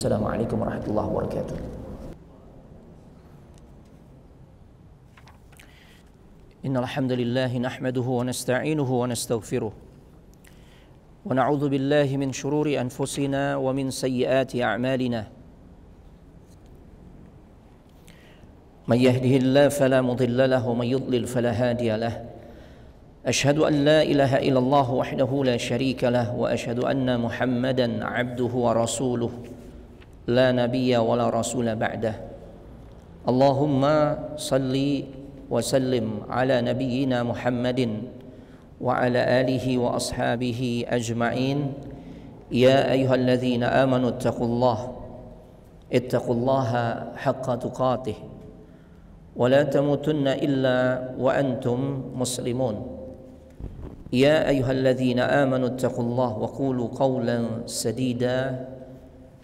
Assalamualaikum warahmatullahi wabarakatuh. Innal hamdalillah nahmaduhu wa nasta'inuhu wa nastaghfiruh wa na'udzu billahi min shururi anfusina wa min sayyiati a'malina. May yahdihillahu fala mudilla lahu wa may yudlil fala hadiya lahu. Ashhadu an la ilaha illallah wahdahu la syarika lahu wa ashhadu anna Muhammadan 'abduhu wa rasuluh. La nabiyya wa la rasula ba'dah. Allahumma salli wa sallim ala nabiyyina Muhammadin wa ala alihi wa ashabihi ajma'in. Ya ayyuhalladzina amanu ittaqullaha haqqa tuqatih wa la tamutunna illa wa antum muslimun. Ya ayyuhalladzina amanu ittaqullaha wa qulu qawlan sadida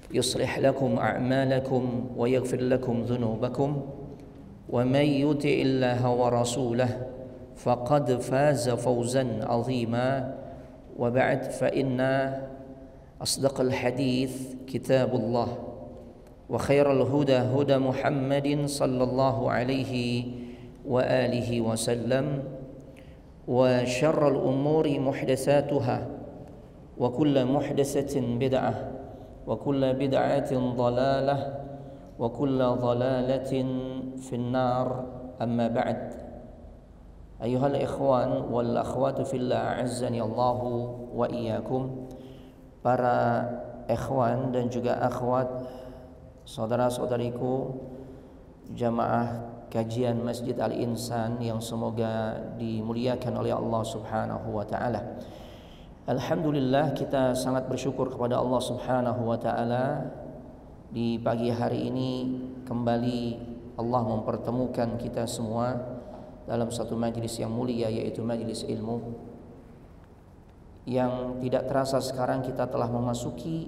يصلح لكم أعمالكم ويغفر لكم ذنوبكم ومن يطع الله ورسوله فقد فاز فوزا عظيما وبعد فإن أصدق الحديث كتاب الله وخير الهدى هدى محمد صلى الله عليه وآله وسلم وشر الأمور محدثاتها وكل محدثة بدعة وكل بدعة ضلالة وكل ضلالة في النار. أما بعد أيها الإخوان والأخوات في الله أعزني الله وإياكم. Para ikhwan dan juga akhwat, saudara-saudariku jamaah kajian Masjid Al-Insan yang semoga dimuliakan oleh Allah Subhanahu wa taala. Alhamdulillah, kita sangat bersyukur kepada Allah Subhanahu wa taala. Di pagi hari ini kembali Allah mempertemukan kita semua dalam satu majlis yang mulia, yaitu majlis ilmu. Yang tidak terasa sekarang kita telah memasuki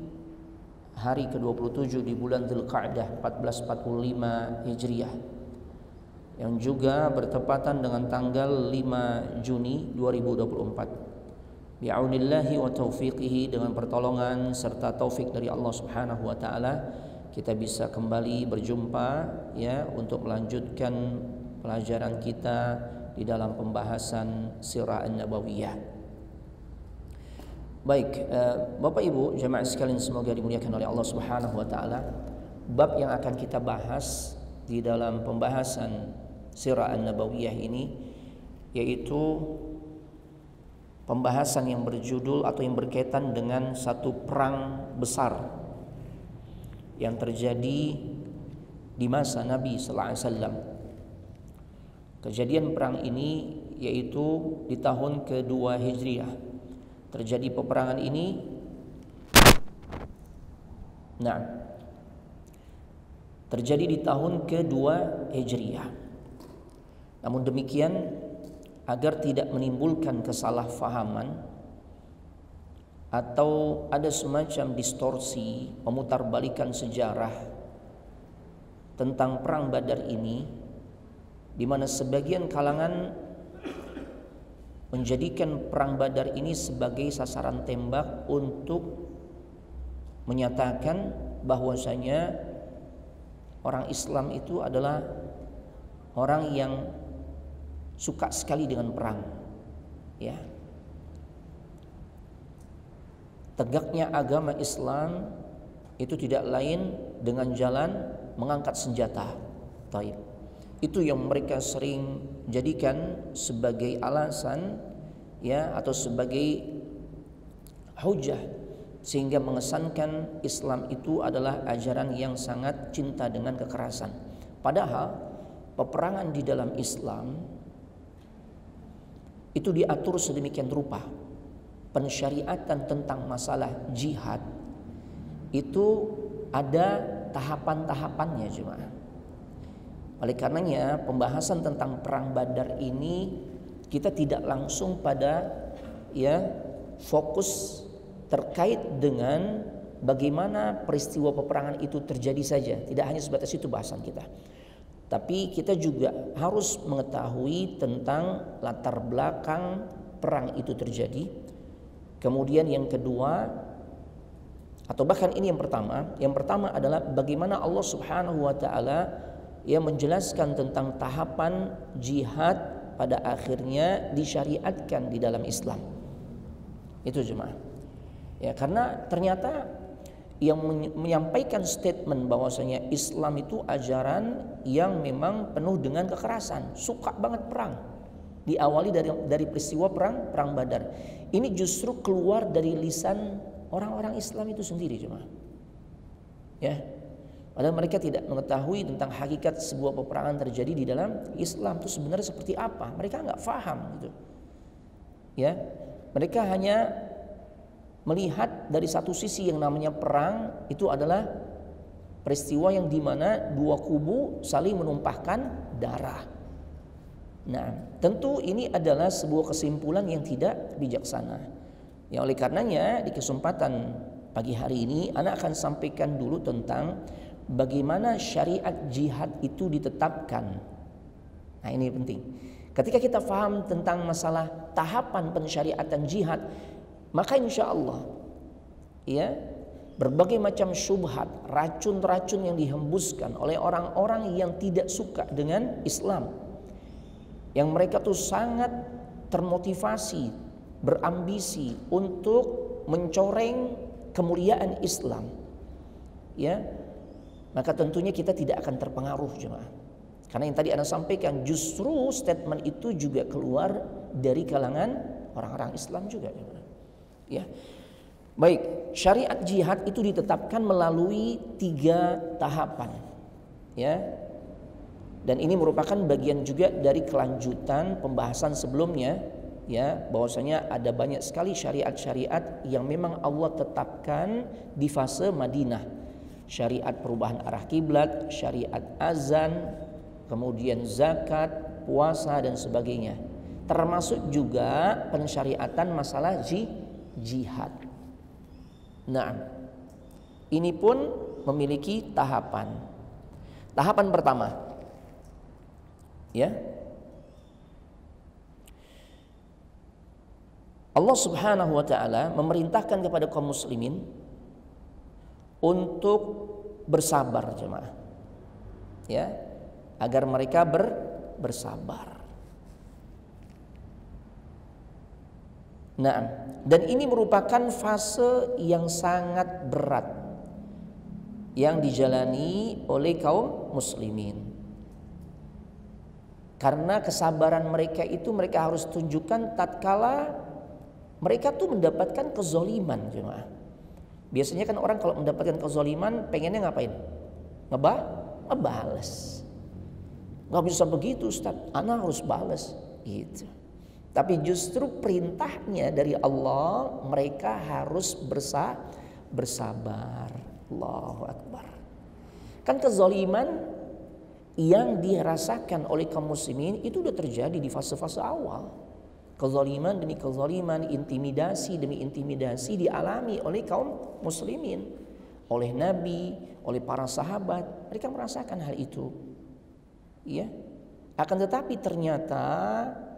hari ke-27 di bulan Dzulqa'dah 1445 Hijriah, yang juga bertepatan dengan tanggal 5 Juni 2024. Bi'aunillahi wa taufiqihi, dengan pertolongan serta taufik dari Allah Subhanahu wa taala, kita bisa kembali berjumpa ya untuk melanjutkan pelajaran kita di dalam pembahasan Sirah An-Nabawiyah. Baik, Bapak Ibu jemaah sekalian, semoga dimuliakan oleh Allah Subhanahu wa taala. Bab yang akan kita bahas di dalam pembahasan Sirah An-Nabawiyah ini yaitu pembahasan yang berjudul atau yang berkaitan dengan satu perang besar yang terjadi di masa Nabi sallallahu alaihi wasallam. Kejadian perang ini yaitu di tahun kedua Hijriah. Terjadi peperangan ini terjadi di tahun kedua Hijriah. Namun demikian, agar tidak menimbulkan kesalahfahaman atau ada semacam distorsi, pemutarbalikan sejarah tentang perang Badar ini, di mana sebagian kalangan menjadikan perang Badar ini sebagai sasaran tembak untuk menyatakan bahwasanya orang Islam itu adalah orang yang suka sekali dengan perang, ya. Tegaknya agama Islam itu tidak lain dengan jalan mengangkat senjata. Taib. Itu yang mereka sering jadikan sebagai alasan, ya, atau sebagai hujah, sehingga mengesankan Islam itu adalah ajaran yang sangat cinta dengan kekerasan. Padahal peperangan di dalam Islam itu diatur sedemikian rupa. Pensyariatan tentang masalah jihad itu ada tahapan-tahapannya jemaah. Oleh karenanya pembahasan tentang perang Badar ini kita tidak langsung pada fokus terkait dengan bagaimana peristiwa peperangan itu terjadi saja. Tidak hanya sebatas itu bahasan kita, tapi kita juga harus mengetahui tentang latar belakang perang itu terjadi. Kemudian yang kedua, Atau bahkan ini yang pertama. Yang pertama adalah bagaimana Allah Subhanahu wa taala menjelaskan tentang tahapan jihad pada akhirnya disyariatkan di dalam Islam. Itu jemaah. Ya, karena ternyata yang menyampaikan statement bahwasanya Islam itu ajaran yang memang penuh dengan kekerasan, suka banget perang. Diawali dari peristiwa perang Badar. Ini justru keluar dari lisan orang-orang Islam itu sendiri, jemaah. Ya. Padahal mereka tidak mengetahui tentang hakikat sebuah peperangan terjadi di dalam Islam itu sebenarnya seperti apa. Mereka nggak paham gitu. Ya. Mereka hanya melihat dari satu sisi yang namanya perang itu adalah peristiwa yang dimana dua kubu saling menumpahkan darah. Nah, tentu ini adalah sebuah kesimpulan yang tidak bijaksana. Ya, oleh karenanya di kesempatan pagi hari ini ana akan sampaikan dulu tentang bagaimana syariat jihad itu ditetapkan. Nah, ini penting. Ketika kita paham tentang masalah tahapan pensyariatan jihad, maka insya Allah ya, berbagai macam syubhat, racun-racun yang dihembuskan oleh orang-orang yang tidak suka dengan Islam, yang mereka tuh sangat termotivasi, berambisi untuk mencoreng kemuliaan Islam, ya, maka tentunya kita tidak akan terpengaruh, jemaah. Karena yang tadi Anda sampaikan, justru statement itu juga keluar dari kalangan orang-orang Islam juga, jemaah. Ya, baik. Syariat jihad itu ditetapkan melalui 3 tahapan, ya. Dan ini merupakan bagian juga dari kelanjutan pembahasan sebelumnya, ya, bahwasanya ada banyak sekali syariat-syariat yang memang Allah tetapkan di fase Madinah. Syariat perubahan arah kiblat, syariat azan, kemudian zakat, puasa dan sebagainya. Termasuk juga pensyariatan masalah jihad. Nah, ini pun memiliki tahapan. Tahapan pertama, ya, Allah Subhanahu wa taala memerintahkan kepada kaum muslimin untuk bersabar, jemaah. Ya, agar mereka bersabar. Nah, dan ini merupakan fase yang sangat berat yang dijalani oleh kaum muslimin. Karena kesabaran mereka itu mereka harus tunjukkan tatkala mereka tuh mendapatkan kezoliman, jemaah. Biasanya kan orang kalau mendapatkan kezoliman pengennya ngapain? Ngebales. Nggak bisa begitu, Ustaz. Ana harus balas gitu. Tapi justru perintahnya dari Allah, mereka harus bersabar. Allahu Akbar. Kan kezaliman yang dirasakan oleh kaum muslimin itu sudah terjadi di fase-fase awal. Kezaliman demi kezaliman, intimidasi demi intimidasi dialami oleh kaum muslimin, oleh Nabi, oleh para sahabat. Mereka merasakan hal itu. Ya. Akan tetapi ternyata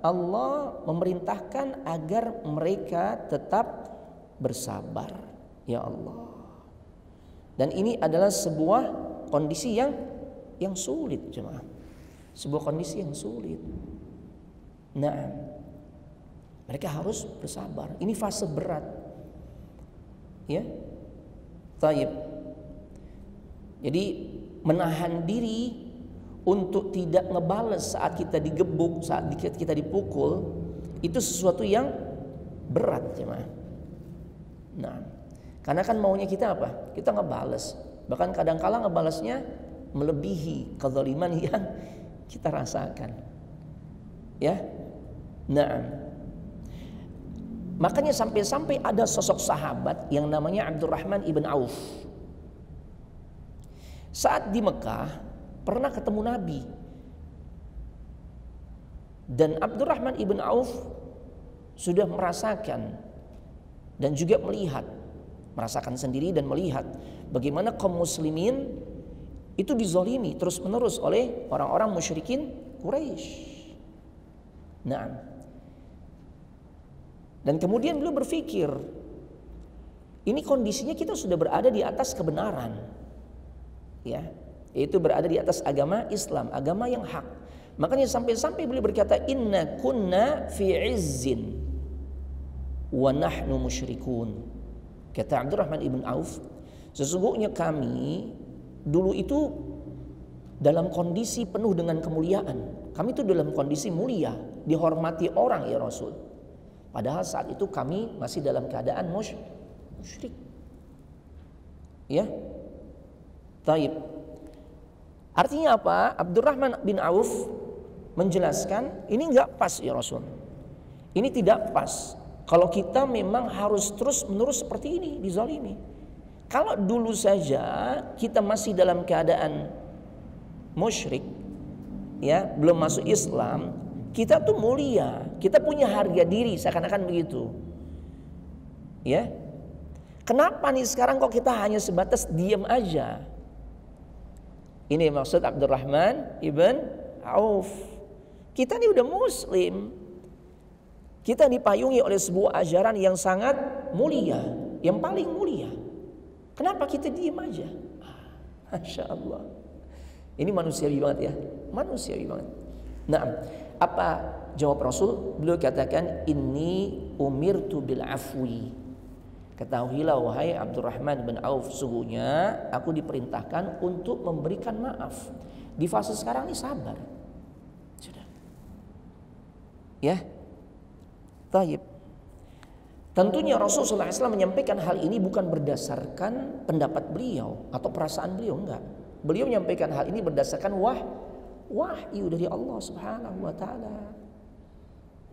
Allah memerintahkan agar mereka tetap bersabar. Ya Allah. Dan ini adalah sebuah kondisi yang sulit, jemaah. Sebuah kondisi yang sulit. Nah, mereka harus bersabar. Ini fase berat. Ya. Taib. Jadi menahan diri untuk tidak ngebales saat kita digebuk, saat kita dipukul, itu sesuatu yang berat, jemaah. Nah, karena kan maunya kita apa? Kita ngebales. Bahkan kadang-kala ngebalesnya melebihi kezaliman yang kita rasakan. Ya. Nah, makanya sampai-sampai ada sosok sahabat yang namanya Abdurrahman ibn Auf. Saat di Mekah pernah ketemu Nabi, dan Abdurrahman ibn Auf sudah merasakan dan juga merasakan sendiri dan melihat bagaimana kaum muslimin itu dizalimi terus-menerus oleh orang-orang musyrikin Quraisy. Nah, dan kemudian beliau berpikir, Ini kondisinya kita sudah berada di atas kebenaran, ya, yaitu berada di atas agama Islam, agama yang hak. Makanya sampai-sampai beliau berkata, inna kunna fi izzin wa nahnu musyrikun. Kata Abdurrahman ibn Auf, sesungguhnya kami dulu itu dalam kondisi penuh dengan kemuliaan. Kami itu dalam kondisi mulia, dihormati orang ya Rasul. Padahal saat itu kami masih dalam keadaan musyrik. Ya. Taib. Artinya apa? Abdurrahman bin Auf menjelaskan, ini enggak pas ya Rasul. Ini tidak pas. Kalau kita memang harus terus-menerus seperti ini, dizalimi. Kalau dulu saja kita masih dalam keadaan musyrik, ya, belum masuk Islam, kita tuh mulia, kita punya harga diri seakan-akan begitu. Ya. Kenapa nih sekarang kok kita hanya sebatas diam aja? Ini maksud Abdurrahman ibn Auf. Kita ini udah muslim. Kita dipayungi oleh sebuah ajaran yang sangat mulia, yang paling mulia. Kenapa kita diam aja? Masya Allah. Ini manusiawi banget ya, manusiawi banget. Nah, apa jawab Rasul? Beliau katakan, inni umirtu bil afwi. Ketahuilah wahai Abdurrahman bin Auf, sungguhnya aku diperintahkan untuk memberikan maaf. Di fase sekarang ini sabar. Sudah. Ya. Taib. Tentunya Rasulullah SAW menyampaikan hal ini bukan berdasarkan pendapat beliau atau perasaan beliau, enggak. Beliau menyampaikan hal ini berdasarkan wahyu dari Allah Subhanahu wa taala.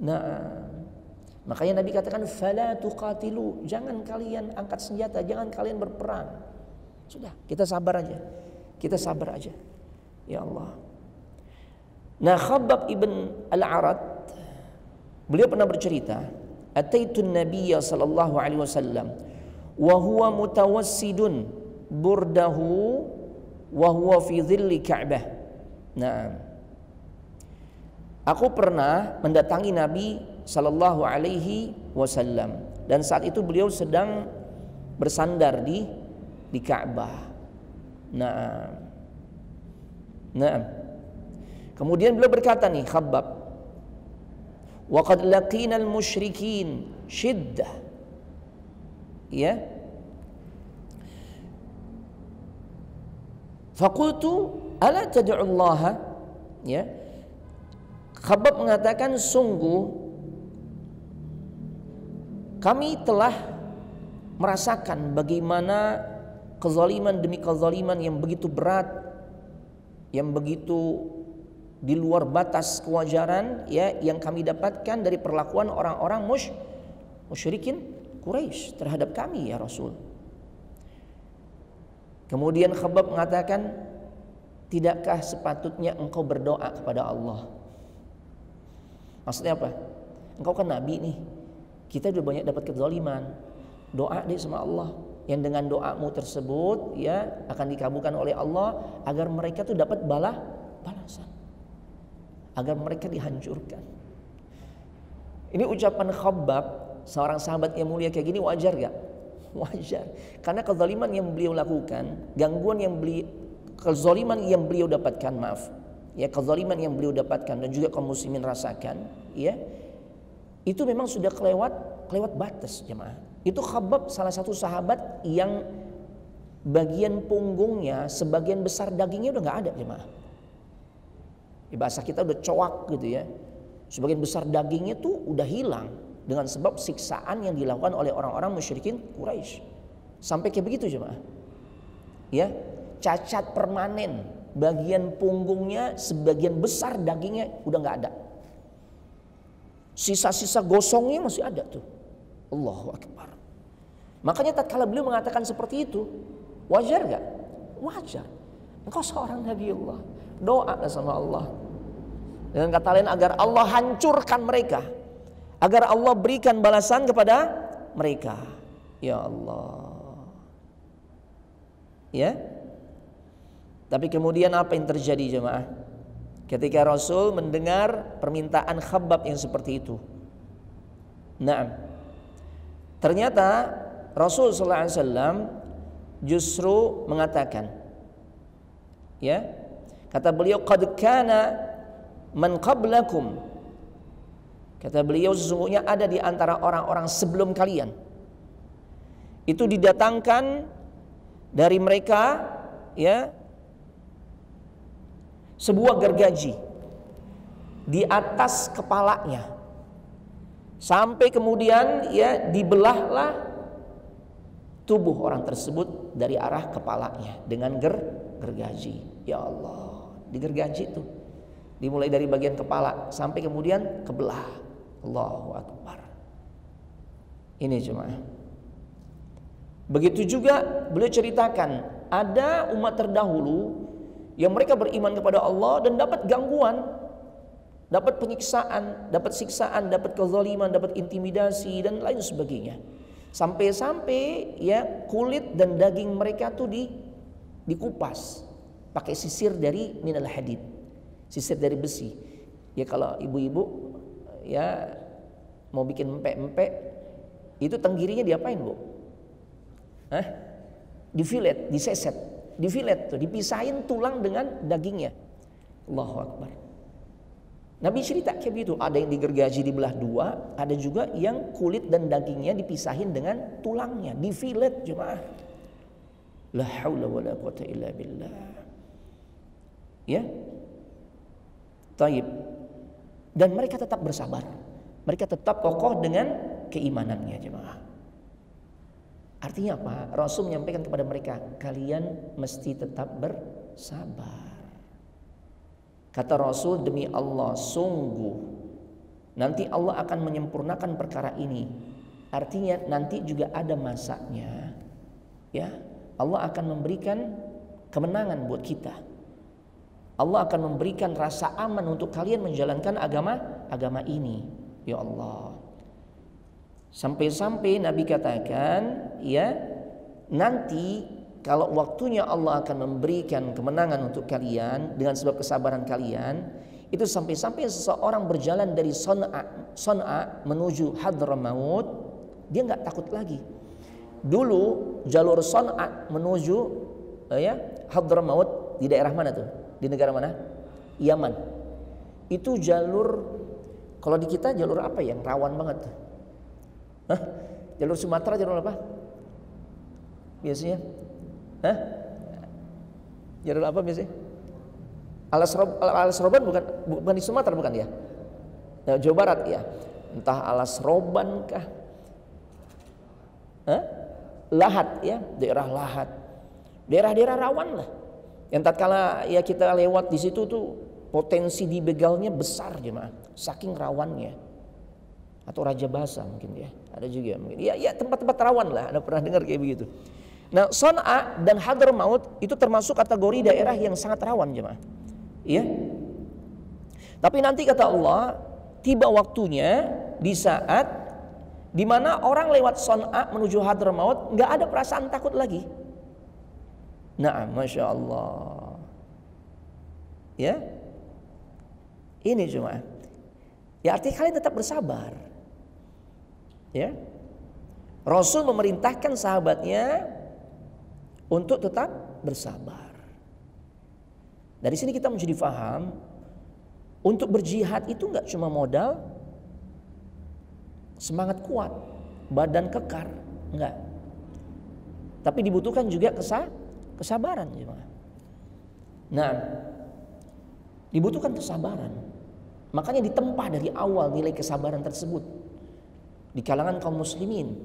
Nah, makanya Nabi katakan fala tuqatilu, jangan kalian angkat senjata, jangan kalian berperang. Sudah, kita sabar aja. Kita sabar aja. Ya Allah. Nah, Khabbab ibn al-Arad, beliau pernah bercerita, ataitun nabiyya sallallahu alaihi wasallam wa huwa mutawassidun burdahu wa huwa fi dhilli Ka'bah. Nah, aku pernah mendatangi Nabi sallallahu alaihi wasallam dan saat itu beliau sedang bersandar di Ka'bah. Nah. Kemudian beliau berkata nih, Khabbab, wa qad laqina al-musyrikin shiddah. Ya. Faqultu ala tad'u Allah? Ya. Khabbab mengatakan, sungguh kami telah merasakan bagaimana kezaliman demi kezaliman yang begitu berat, yang begitu di luar batas kewajaran, ya, yang kami dapatkan dari perlakuan orang-orang musyrikin Quraisy terhadap kami ya Rasul. Kemudian Khabbab mengatakan, tidakkah sepatutnya engkau berdoa kepada Allah? Maksudnya apa? Engkau kan nabi nih, kita sudah banyak dapat kezaliman. Doa deh sama Allah, yang dengan doamu tersebut ya akan dikabulkan oleh Allah agar mereka tuh dapat balasan, agar mereka dihancurkan. Ini ucapan Khabbab, seorang sahabat yang mulia kayak gini, wajar gak? Wajar. Karena kezaliman yang beliau lakukan, gangguan yang kezaliman yang beliau dapatkan, kezaliman yang beliau dapatkan dan juga kaum muslimin rasakan, ya, itu memang sudah kelewat batas, jemaah. Itu Khabbab salah satu sahabat yang bagian punggungnya sebagian besar dagingnya udah nggak ada, jemaah. Di bahasa kita udah coak gitu ya. Sebagian besar dagingnya tuh udah hilang dengan sebab siksaan yang dilakukan oleh orang-orang musyrikin Quraisy. Sampai kayak begitu, jemaah. Ya, cacat permanen, bagian punggungnya sebagian besar dagingnya udah nggak ada. Sisa-sisa gosongnya masih ada tuh. Allahu Akbar. Makanya tatkala beliau mengatakan seperti itu, wajar gak? Wajar. Engkau seorang Nabi Allah, doa sama Allah. Dengan kata lain, agar Allah hancurkan mereka, agar Allah berikan balasan kepada mereka. Ya Allah. Ya. Tapi kemudian apa yang terjadi, jemaah? Ketika Rasul mendengar permintaan Khabbab yang seperti itu. Nah, ternyata Rasul sallallahu alaihi wasallam justru mengatakan, ya, kata beliau, qad kana man qablakum, kata beliau, sesungguhnya ada di antara orang-orang sebelum kalian itu didatangkan dari mereka, ya, sebuah gergaji di atas kepalanya, sampai kemudian, ya, dibelahlah tubuh orang tersebut dari arah kepalanya dengan gergaji. Ya Allah, digergaji itu dimulai dari bagian kepala sampai kemudian kebelah. Allahu Akbar. Ini cuma. Begitu juga beliau ceritakan ada umat terdahulu yang mereka beriman kepada Allah dan dapat gangguan, dapat penyiksaan, dapat siksaan, dapat kezaliman, dapat intimidasi dan lain sebagainya. Sampai-sampai, ya, kulit dan daging mereka tuh dikupas pakai sisir dari minal hadid, sisir dari besi. Ya, kalau ibu-ibu, ya, mau bikin empek-empek itu tenggirinya diapain, Bu? Difilet, diseset, difilet tuh, dipisahin tulang dengan dagingnya. Allahu Akbar. Nabi cerita kayak begitu, ada yang digergaji dibelah dua, ada juga yang kulit dan dagingnya dipisahin dengan tulangnya, difilet, jemaah. La haula wala quwata illa billah. Ya. Taib. Dan mereka tetap bersabar. Mereka tetap kokoh dengan keimanannya, jemaah. Artinya apa? Rasul menyampaikan kepada mereka, kalian mesti tetap bersabar. Kata Rasul, demi Allah, sungguh nanti Allah akan menyempurnakan perkara ini. Artinya nanti juga ada masanya, ya, Allah akan memberikan kemenangan buat kita. Allah akan memberikan rasa aman untuk kalian menjalankan agama ini. Ya Allah. Sampai-sampai Nabi katakan, ya, nanti kalau waktunya Allah akan memberikan kemenangan untuk kalian dengan sebab kesabaran kalian, itu sampai-sampai seseorang berjalan dari Son'a menuju Hadramaut, dia nggak takut lagi. Dulu jalur Son'a menuju, ya, Hadramaut di daerah mana tuh? Di negara mana? Yaman. Itu jalur, kalau di kita jalur apa yang rawan banget tuh? Jalur Sumatera jalur apa? Biasanya? Jalur apa biasanya? Alas Roban bukan di Sumatera, bukan ya? Jawa Barat ya. Entah Alas Roban kah? Lahat ya, daerah Lahat. Daerah-daerah rawan lah. Yang tatkala ya kita lewat di situ tuh potensi dibegalnya besar, jemaah. Saking rawannya. Atau Raja Basa mungkin ya. Ada juga mungkin. Ya tempat-tempat rawan lah. Anda pernah dengar kayak begitu. Nah, Son'a dan Hadramaut itu termasuk kategori daerah yang sangat rawan, jemaah. Iya. Tapi nanti kata Allah, tiba waktunya di saat di mana orang lewat Son'a menuju Hadramaut nggak ada perasaan takut lagi. Nah, masya Allah. Ya, ini cuma. Ya artinya kalian tetap bersabar. Ya, Rasul memerintahkan sahabatnya untuk tetap bersabar. Dari sini kita menjadi faham, untuk berjihad itu nggak cuma modal semangat kuat, badan kekar, enggak. Tapi dibutuhkan juga kesabaran, jemaah. Nah, dibutuhkan kesabaran. Makanya ditempa dari awal nilai kesabaran tersebut di kalangan kaum muslimin.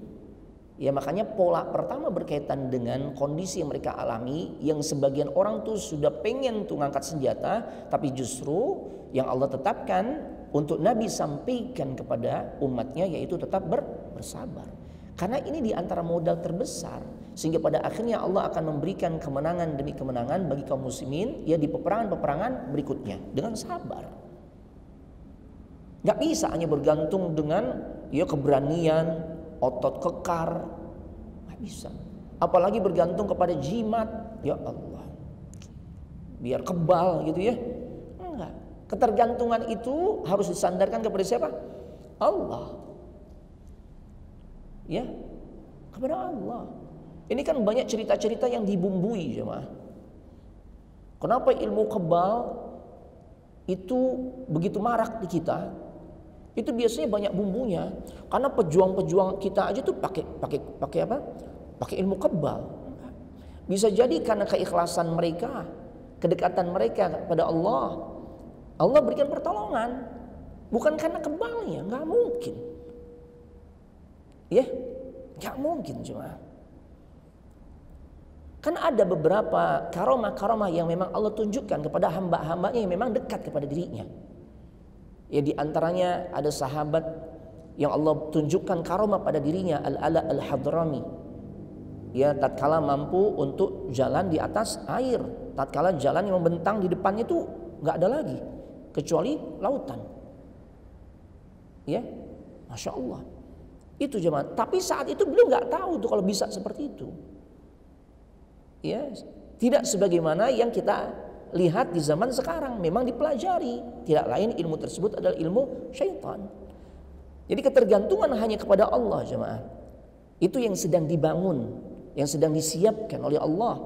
Ya, makanya pola pertama berkaitan dengan kondisi yang mereka alami, yang sebagian orang tuh sudah pengen tuh ngangkat senjata, tapi justru yang Allah tetapkan untuk Nabi sampaikan kepada umatnya yaitu tetap bersabar. Karena ini di antara modal terbesar, sehingga pada akhirnya Allah akan memberikan kemenangan demi kemenangan bagi kaum muslimin ya di peperangan-peperangan berikutnya dengan sabar. Gak bisa hanya bergantung dengan ya keberanian, otot kekar, gak bisa. Apalagi bergantung kepada jimat, ya Allah, biar kebal gitu ya. Enggak. Ketergantungan itu harus disandarkan kepada siapa? Allah. Ya. Kepada Allah. Ini kan banyak cerita-cerita yang dibumbui, jemaah. Kenapa ilmu kebal itu begitu marak di kita? Itu biasanya banyak bumbunya. Karena pejuang-pejuang kita aja tuh pakai apa? Pakai ilmu kebal. Bisa jadi karena keikhlasan mereka, kedekatan mereka kepada Allah, Allah berikan pertolongan. Bukan karena kebalnya, nggak mungkin. Ya, nggak mungkin cuma. Kan ada beberapa karomah-karomah yang memang Allah tunjukkan kepada hamba-hambanya yang memang dekat kepada dirinya. Ya, di antaranya ada sahabat yang Allah tunjukkan karomah pada dirinya, Al-Ala Al-Hadrami. Ya, tatkala mampu untuk jalan di atas air, tatkala jalan yang membentang di depannya itu nggak ada lagi kecuali lautan. Ya, Masya Allah. Itu jemaah. Tapi saat itu beliau nggak tahu tuh kalau bisa seperti itu. Ya, tidak sebagaimana yang kita lihat di zaman sekarang. Memang dipelajari. Tidak lain ilmu tersebut adalah ilmu syaitan. Jadi ketergantungan hanya kepada Allah, jemaah. Itu yang sedang dibangun, yang sedang disiapkan oleh Allah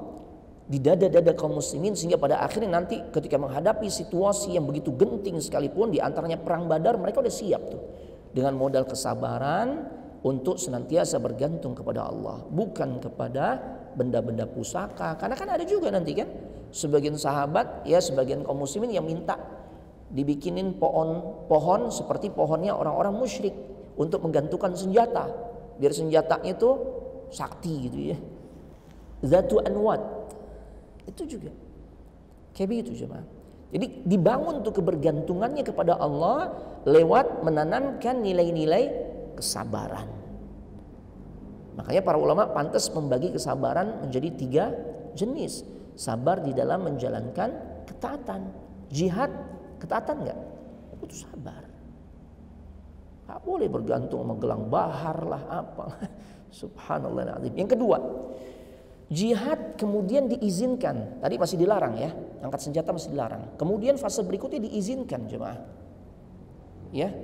di dada-dada kaum muslimin, sehingga pada akhirnya nanti ketika menghadapi situasi yang begitu genting sekalipun, di antaranya perang Badar, mereka udah siap tuh dengan modal kesabaran untuk senantiasa bergantung kepada Allah, bukan kepada benda-benda pusaka. Karena kan ada juga nanti kan sebagian sahabat, ya sebagian kaum muslimin yang minta dibikinin pohon seperti pohonnya orang-orang musyrik untuk menggantungkan senjata, biar senjatanya itu sakti gitu ya. Zatu anwat itu juga kayak begitu jemaah. Jadi dibangun tuh kebergantungannya kepada Allah lewat menanamkan nilai-nilai kesabaran. Makanya para ulama pantas membagi kesabaran menjadi 3 jenis. Sabar di dalam menjalankan ketaatan. Jihad ketaatan enggak? Itu sabar. Enggak boleh bergantung sama gelang bahar lah apa. Subhanallahilazim. Yang kedua, jihad kemudian diizinkan. Tadi masih dilarang ya, angkat senjata masih dilarang. Kemudian fase berikutnya diizinkan jemaah. Ya.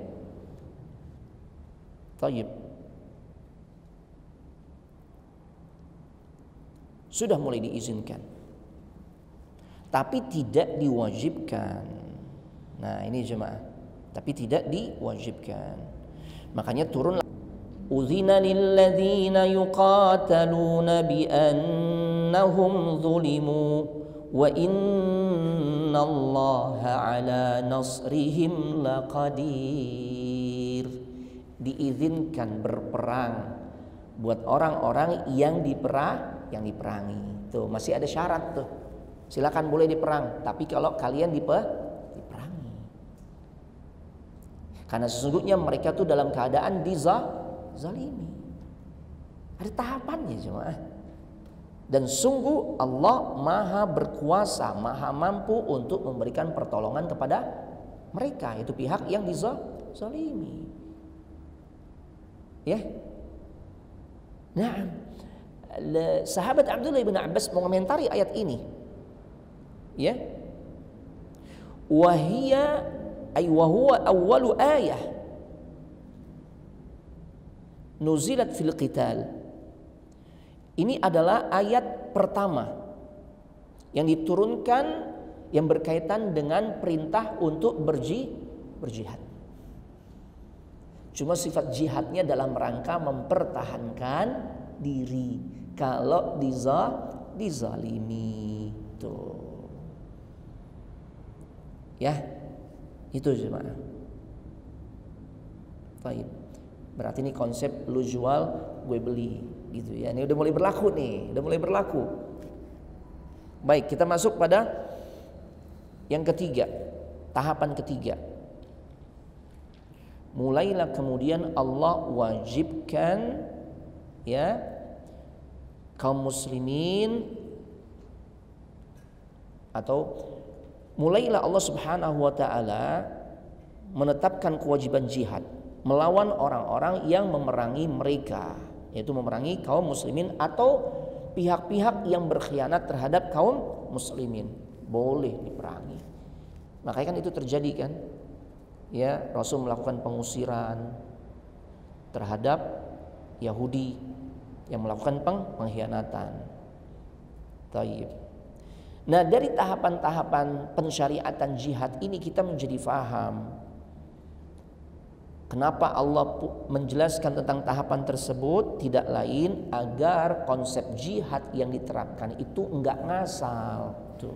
Tayyib. Sudah mulai diizinkan. Tapi tidak diwajibkan. Nah, ini jemaah. Tapi tidak diwajibkan. Makanya turun Udzina lilladzina yuqataluna bi annahum zulimu wa innallaha ala nasrihim laqadir. Diizinkan berperang buat orang-orang yang diperangi. Tuh, masih ada syarat tuh. Silakan boleh diperang, tapi kalau kalian diperangi. Karena sesungguhnya mereka tuh dalam keadaan dizalimi. Ada tahapannya jemaah. Dan sungguh Allah maha berkuasa, maha mampu untuk memberikan pertolongan kepada mereka, itu pihak yang dizalimi. Ya. Nah, sahabat Abdullah bin Abbas mengomentari ayat ini. Ya. Wahia ay wa huwa awwalu ayah nuzilat fil qital. Ini adalah ayat pertama yang diturunkan yang berkaitan dengan perintah untuk berjihad. Cuma sifat jihadnya dalam rangka mempertahankan diri kalau dizalimi. Tuh. Ya, itu jemaah. Baik. Berarti ini konsep lu jual gue beli gitu ya. Ini udah mulai berlaku nih, udah mulai berlaku. Baik, kita masuk pada yang ketiga, tahapan ketiga. Mulailah kemudian Allah wajibkan ya kaum muslimin, atau mulailah Allah Subhanahu wa taala menetapkan kewajiban jihad melawan orang-orang yang memerangi mereka, yaitu memerangi kaum muslimin atau pihak-pihak yang berkhianat terhadap kaum muslimin. Boleh diperangi. Makanya kan itu terjadi kan? Ya, Rasul melakukan pengusiran terhadap Yahudi yang melakukan pengkhianatan. Taib. Nah, dari tahapan-tahapan pensyariatan jihad ini kita menjadi faham kenapa Allah menjelaskan tentang tahapan tersebut, tidak lain agar konsep jihad yang diterapkan itu enggak ngasal, tuh.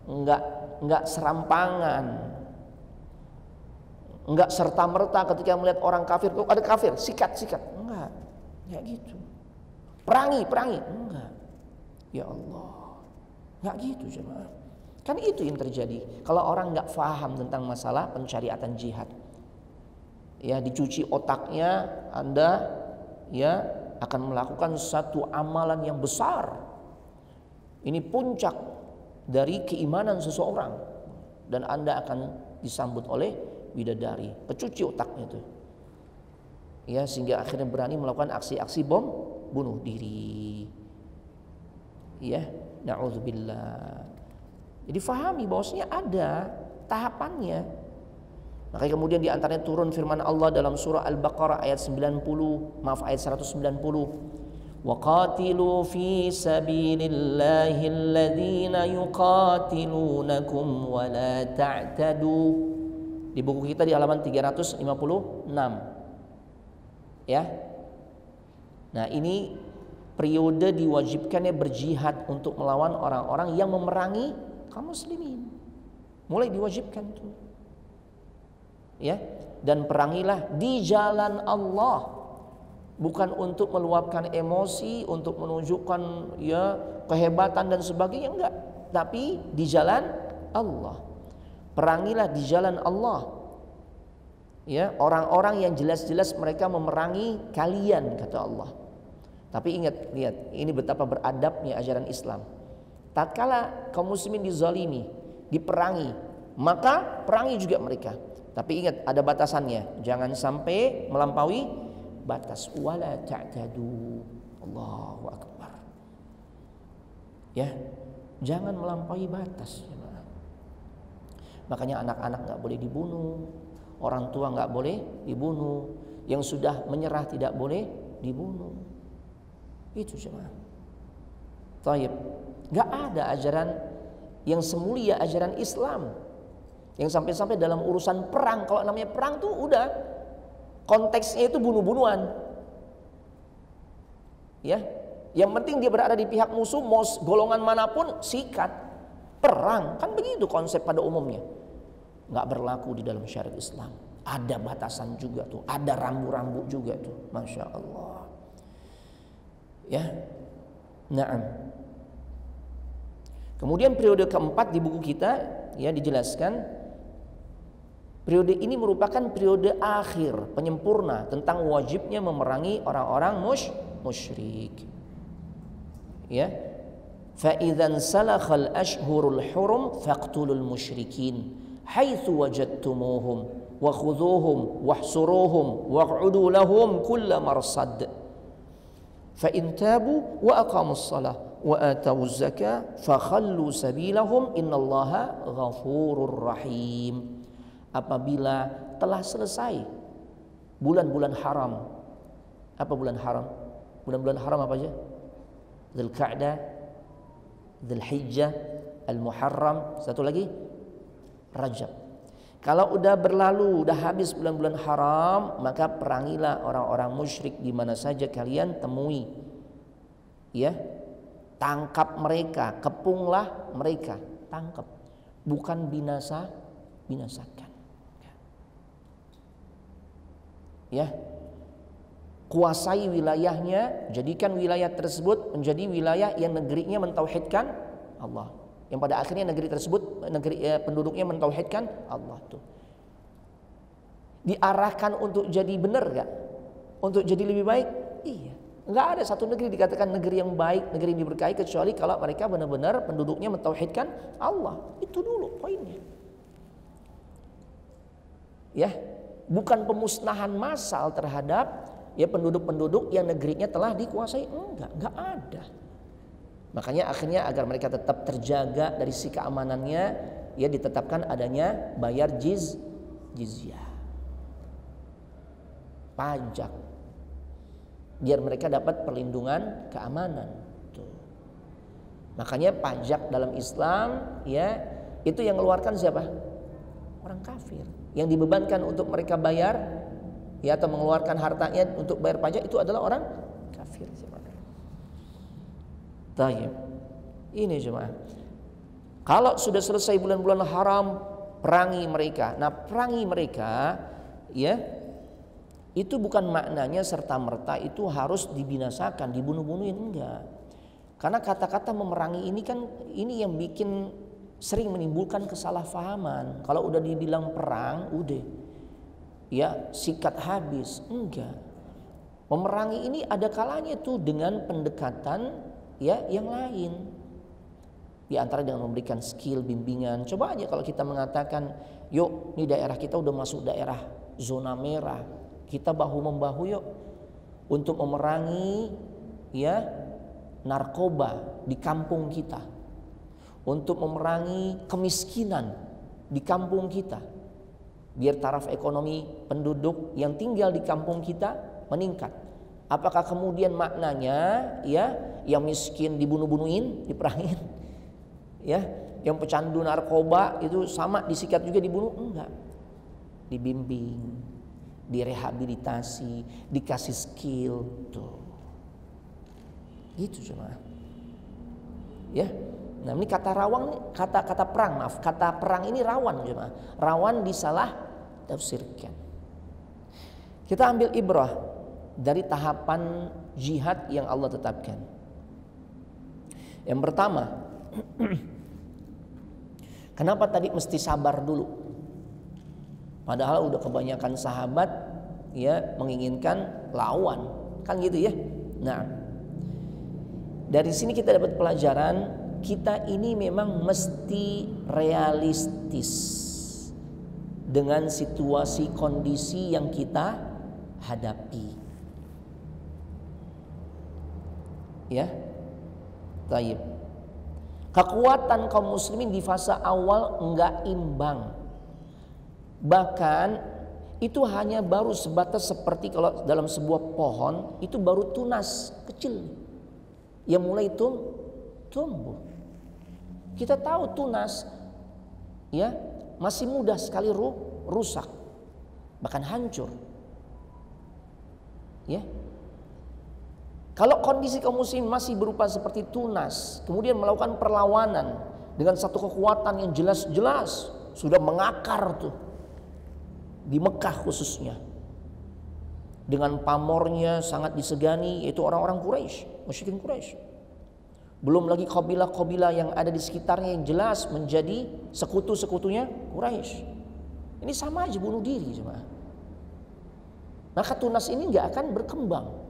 Enggak serampangan. Enggak serta-merta ketika melihat orang kafir, tuh ada kafir, sikat. Enggak. Ya gitu. Perangi, enggak. Ya Allah. Enggak gitu jemaah. Kan itu yang terjadi kalau orang enggak faham tentang masalah pensyariatan jihad. Ya, dicuci otaknya, Anda ya akan melakukan satu amalan yang besar. Ini puncak dari keimanan seseorang, dan Anda akan disambut oleh bidadari, kecuci otaknya itu. Ya, sehingga akhirnya berani melakukan aksi-aksi bom bunuh diri. Ya, na'udzubillah. Jadi fahami bahwasanya ada tahapannya. Makanya kemudian di antaranya turun firman Allah dalam surah Al-Baqarah ayat 190. وَقَاتِلُوا فِي سَبِيلِ اللَّهِ الَّذِينَ يُقَاتِلُونَكُمْ وَلَا تَعْتَدُوا. Di buku kita di halaman 356. Ya. Nah, ini periode diwajibkannya berjihad untuk melawan orang-orang yang memerangi kaum muslimin. Mulai diwajibkan tuh. Ya, dan perangilah di jalan Allah, bukan untuk meluapkan emosi, untuk menunjukkan ya kehebatan dan sebagainya, enggak, tapi di jalan Allah. Perangilah di jalan Allah. Ya, orang-orang yang jelas-jelas mereka memerangi kalian, kata Allah. Tapi ingat, lihat, ini betapa beradabnya ajaran Islam. Tatkala kaum muslimin dizalimi, diperangi, maka perangi juga mereka. Tapi ingat, ada batasannya. Jangan sampai melampaui batas. Wala ta'tadu. Allahu akbar. Ya, jangan melampaui batas. Makanya anak-anak nggak boleh dibunuh, orang tua nggak boleh dibunuh, yang sudah menyerah tidak boleh dibunuh. Itu cuma. Taib. Nggak ada ajaran yang semulia ajaran Islam. Yang sampai-sampai dalam urusan perang, kalau namanya perang tuh udah konteksnya itu bunuh-bunuhan. Ya, yang penting dia berada di pihak musuh, mau golongan manapun sikat. Perang kan begitu konsep pada umumnya. Nggak berlaku di dalam syariat Islam. Ada batasan juga tuh, ada rambu-rambu juga tuh, masya Allah. Ya, na'am. Kemudian periode keempat di buku kita ya dijelaskan. Periode ini merupakan periode akhir penyempurna tentang wajibnya memerangi orang-orang musyrik. Ya. Fa idzan salakhal ashhurul hurum faqtulul musyrikin haitsu wajadtumuhum wa khudhuhum wahsuruhum waq'udu lahum kull marsad. Fa in tabu wa aqamus shalah wa atawuz zakah fakhallu sabilahum innallaha ghafurur rahim. Apabila telah selesai bulan-bulan haram. Apa bulan haram? Bulan-bulan haram apa aja? Dzulqa'dah, Dzulhijjah, Al-Muharram, satu lagi Rajab. Kalau udah berlalu, udah habis bulan-bulan haram, maka perangilah orang-orang musyrik di mana saja kalian temui. Ya. Tangkap mereka, kepunglah mereka, tangkap. Bukan binasakan. Ya, kuasai wilayahnya, jadikan wilayah tersebut menjadi wilayah yang negerinya mentauhidkan Allah, yang pada akhirnya negeri tersebut penduduknya mentauhidkan Allah tuh. Diarahkan untuk jadi benar gak? Untuk jadi lebih baik? Iya. Nggak ada satu negeri dikatakan negeri yang baik, negeri yang diberkahi kecuali kalau mereka benar-benar penduduknya mentauhidkan Allah. Itu dulu poinnya. Ya. Bukan pemusnahan massal terhadap ya penduduk-penduduk yang negerinya telah dikuasai, enggak ada. Makanya akhirnya agar mereka tetap terjaga dari sisi keamanannya, ya ditetapkan adanya bayar jizyah, pajak. biar mereka dapat perlindungan keamanan. Tuh. Makanya pajak dalam Islam ya itu yang mengeluarkan siapa? Orang kafir. Yang dibebankan untuk mereka bayar ya atau mengeluarkan hartanya untuk bayar pajak itu adalah orang kafir. Tayyib. Ini jemaah. Kalau sudah selesai bulan-bulan haram, perangi mereka. Nah, perangi mereka ya itu bukan maknanya serta-merta itu harus dibinasakan, dibunuh-bunuhin, enggak. Karena kata-kata memerangi ini kan ini yang bikin sering menimbulkan kesalahpahaman. Kalau udah dibilang perang, udah ya sikat habis, enggak. Memerangi ini ada kalanya tuh dengan pendekatan ya yang lain. Di antara dengan memberikan skill, bimbingan. Coba aja kalau kita mengatakan, yuk ini daerah kita udah masuk daerah zona merah, kita bahu-membahu yuk untuk memerangi ya narkoba di kampung kita, untuk memerangi kemiskinan di kampung kita, biar taraf ekonomi penduduk yang tinggal di kampung kita meningkat. Apakah kemudian maknanya ya yang miskin dibunuh-bunuhin, diperangin, ya yang pecandu narkoba itu sama disikat juga dibunuh? Enggak. Dibimbing, direhabilitasi, dikasih skill tuh. Gitu cuma. Ya. Nah, ini kata rawan, kata perang, maaf, kata perang ini rawan cuma. Rawan disalah tafsirkan. Kita ambil ibrah dari tahapan jihad yang Allah tetapkan. Yang pertama, kenapa tadi mesti sabar dulu? Padahal udah kebanyakan sahabat ya menginginkan lawan, kan gitu ya. Nah, dari sini kita dapat pelajaran, kita ini memang mesti realistis dengan situasi kondisi yang kita hadapi. Ya, taib. Kekuatan kaum muslimin di fase awal enggak imbang. Bahkan itu hanya baru sebatas seperti kalau dalam sebuah pohon itu baru tunas kecil yang mulai tumbuh. Kita tahu tunas ya masih mudah sekali rusak, bahkan hancur. Ya. Kalau kondisi kaum muslimin masih berupa seperti tunas, kemudian melakukan perlawanan dengan satu kekuatan yang jelas-jelas sudah mengakar tuh di Mekah khususnya, dengan pamornya sangat disegani, yaitu orang-orang Quraisy, musyrikin Quraisy. Belum lagi kabilah-kabilah yang ada di sekitarnya yang jelas menjadi sekutu-sekutunya Quraisy. Ini sama aja bunuh diri jemaah. Maka tunas ini nggak akan berkembang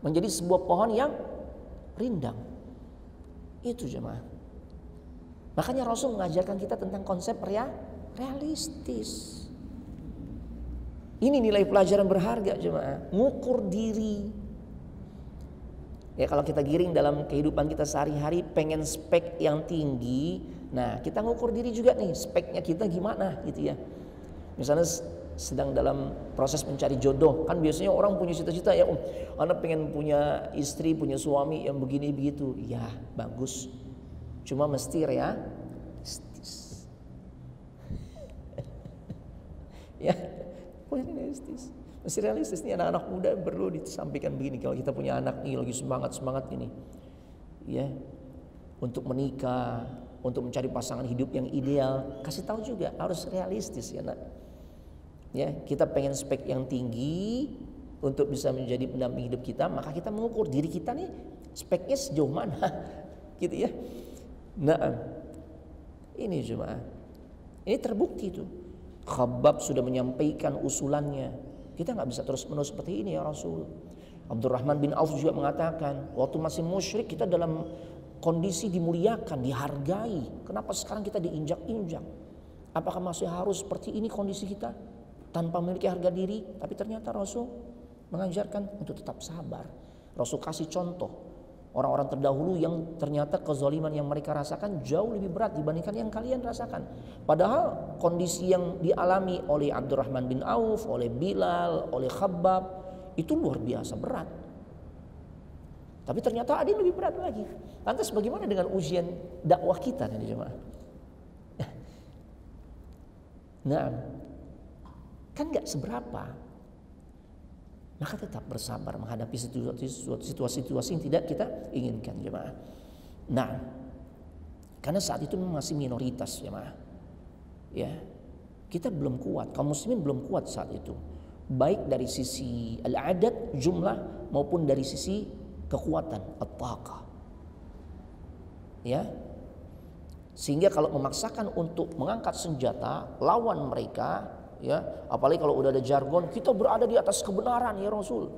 menjadi sebuah pohon yang rindang. Itu jemaah. Makanya Rasul mengajarkan kita tentang konsep realistis. Ini nilai pelajaran berharga jemaah. Ngukur diri. Ya kalau kita giring dalam kehidupan kita sehari-hari pengen spek yang tinggi, nah kita ngukur diri juga nih speknya kita gimana gitu ya. Misalnya sedang dalam proses mencari jodoh, kan biasanya orang punya cita-cita ya, anak pengen punya istri, punya suami yang begini begitu. Ya bagus, cuma mesti realistis. Ya, realistis. Mesti realistis nih, anak-anak muda perlu disampaikan begini. Kalau kita punya anak nih lagi semangat ini, ya untuk menikah, untuk mencari pasangan hidup yang ideal, kasih tahu juga harus realistis ya nak. Ya, kita pengen spek yang tinggi untuk bisa menjadi pendamping hidup kita, maka kita mengukur diri kita nih speknya sejauh mana, gitu ya. Nah, ini jemaah, ini terbukti tuh. Khabbab sudah menyampaikan usulannya. Kita nggak bisa terus-menerus seperti ini ya Rasul. Abdurrahman bin Auf juga mengatakan, waktu masih musyrik kita dalam kondisi dimuliakan, dihargai. Kenapa sekarang kita diinjak-injak? Apakah masih harus seperti ini kondisi kita? Tanpa memiliki harga diri. Tapi ternyata Rasul mengajarkan untuk tetap sabar. Rasul kasih contoh orang-orang terdahulu yang ternyata kezaliman yang mereka rasakan jauh lebih berat dibandingkan yang kalian rasakan. Padahal kondisi yang dialami oleh Abdurrahman bin Auf, oleh Bilal, oleh Khabbab itu luar biasa berat. Tapi ternyata ada yang lebih berat lagi. Lantas bagaimana dengan ujian dakwah kita nih jemaah? Nah, kan nggak seberapa. Maka tetap bersabar menghadapi situasi-situasi yang tidak kita inginkan jemaah. Nah, karena saat itu masih minoritas jemaah. Ya, kita belum kuat, kaum muslimin belum kuat saat itu. Baik dari sisi al-adad, jumlah, maupun dari sisi kekuatan, at-taqah. Ya. Sehingga kalau memaksakan untuk mengangkat senjata lawan mereka, ya, apalagi kalau udah ada jargon, kita berada di atas kebenaran ya Rasul.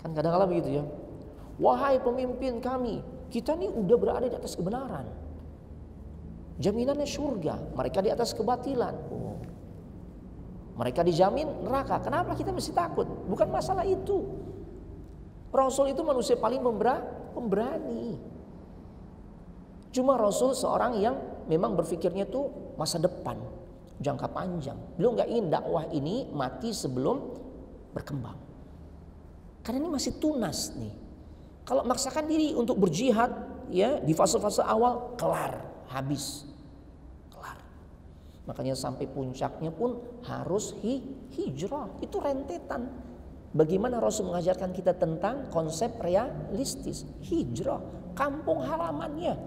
Kan kadang-kadang begitu ya. Wahai pemimpin kami, kita nih udah berada di atas kebenaran. Jaminannya surga, mereka di atas kebatilan. Oh. Mereka dijamin neraka. Kenapa kita mesti takut? Bukan masalah itu. Rasul itu manusia paling pemberani. Cuma Rasul seorang yang memang berpikirnya tuh masa depan, jangka panjang. Beliau nggak ingin dakwah ini mati sebelum berkembang. Karena ini masih tunas nih. Kalau maksakan diri untuk berjihad, ya di fase-fase awal kelar, habis, kelar. Makanya sampai puncaknya pun harus hijrah. Itu rentetan. Bagaimana Rasul mengajarkan kita tentang konsep realistis, hijrah, kampung halamannya.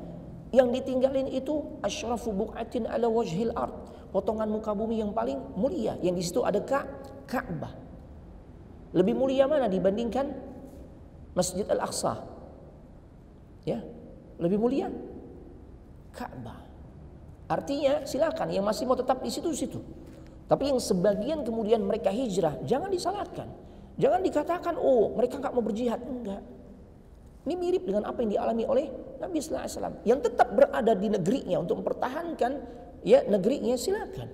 Yang ditinggalin itu asyrafu buqatin ala wajhil ard, potongan muka bumi yang paling mulia, yang di situ ada Ka'bah. Lebih mulia mana dibandingkan Masjid Al-Aqsa? Ya, lebih mulia Ka'bah. Artinya silakan yang masih mau tetap di situ-situ. Tapi yang sebagian kemudian mereka hijrah, jangan disalahkan. Jangan dikatakan oh mereka nggak mau berjihad, enggak. Ini mirip dengan apa yang dialami oleh Nabi Sallallahu Alaihi Wasallam yang tetap berada di negerinya untuk mempertahankan ya negerinya, silakan.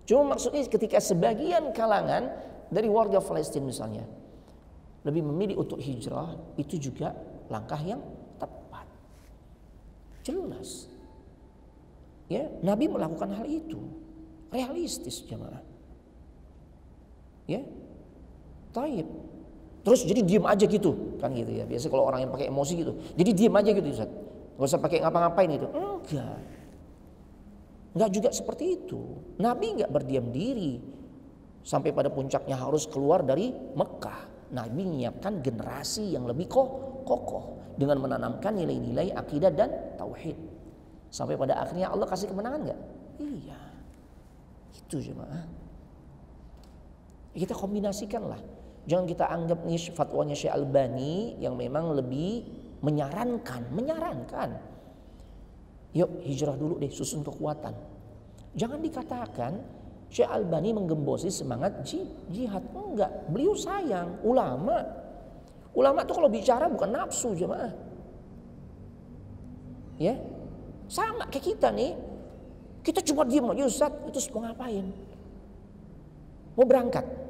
Cuma maksudnya ketika sebagian kalangan dari warga Palestina misalnya lebih memilih untuk hijrah, itu juga langkah yang tepat. Jelas. Ya, Nabi melakukan hal itu. Realistis jemaah. Ya. Taib. Terus jadi diam aja gitu, kan gitu ya. Biasa kalau orang yang pakai emosi gitu, jadi diam aja gitu Ustaz. Gak usah pakai ngapa-ngapain itu. Enggak juga seperti itu. Nabi enggak berdiam diri sampai pada puncaknya harus keluar dari Mekah. Nabi menyiapkan generasi yang lebih kokoh dengan menanamkan nilai-nilai akidah dan tauhid. Sampai pada akhirnya Allah kasih kemenangan enggak? Iya. Itu jemaah. Kita kombinasikanlah. Jangan kita anggap nih fatwanya Syekh Albani yang memang lebih menyarankan. Yuk hijrah dulu deh, susun kekuatan. Jangan dikatakan Syekh Albani menggembosi semangat jihad. Enggak, beliau sayang ulama. Ulama tuh kalau bicara bukan nafsu jemaah. Ya, sama kayak kita nih. Kita cuma diam aja Ustaz, itu mau ngapain? Mau berangkat?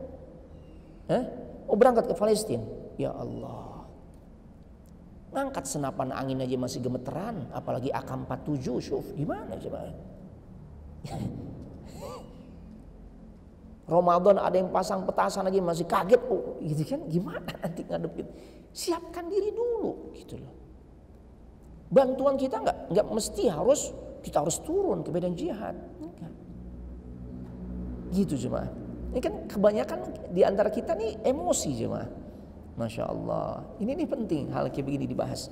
Mau berangkat ke Palestina? Ya Allah. Ngangkat senapan angin aja masih gemeteran, apalagi AK-47, syuf, gimana coba? Ramadan ada yang pasang petasan lagi masih kaget, oh gitu kan, gimana nanti ngadepin? Siapkan diri dulu, gitu loh. Bantuan kita nggak mesti kita harus turun ke medan jihad, enggak. Gitu jemaah. Ini kan kebanyakan di antara kita nih emosi jemaah. Masya Allah. Ini penting hal kayak begini dibahas.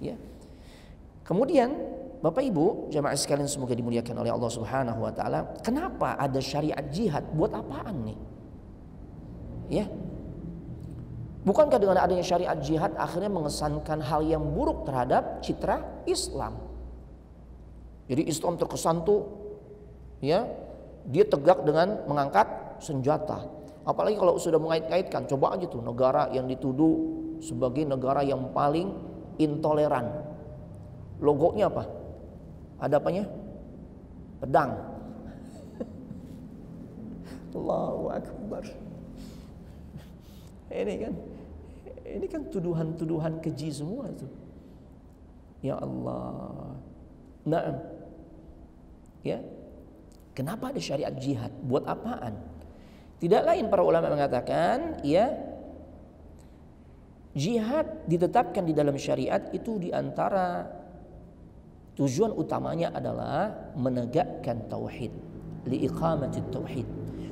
Ya. Kemudian Bapak Ibu jemaah sekalian semoga dimuliakan oleh Allah Subhanahu Wa Taala. Kenapa ada syariat jihad? Buat apaan nih? Ya. Bukankah dengan adanya syariat jihad akhirnya mengesankan hal yang buruk terhadap citra Islam? Jadi Islam terkesan tuh, ya, dia tegak dengan mengangkat senjata. Apalagi kalau sudah mengait-kaitkan, coba aja tuh negara yang dituduh sebagai negara yang paling intoleran. Logonya apa? Ada apanya? Pedang. Allahu Akbar. Ini kan tuduhan-tuduhan keji semua itu. Ya Allah. Nah, ya. Kenapa ada syariat jihad? Buat apaan? Tidak lain para ulama mengatakan, ya, Jihad ditetapkan di dalam syariat itu diantara tujuan utamanya adalah menegakkan tauhid, liiqamatit tauhid,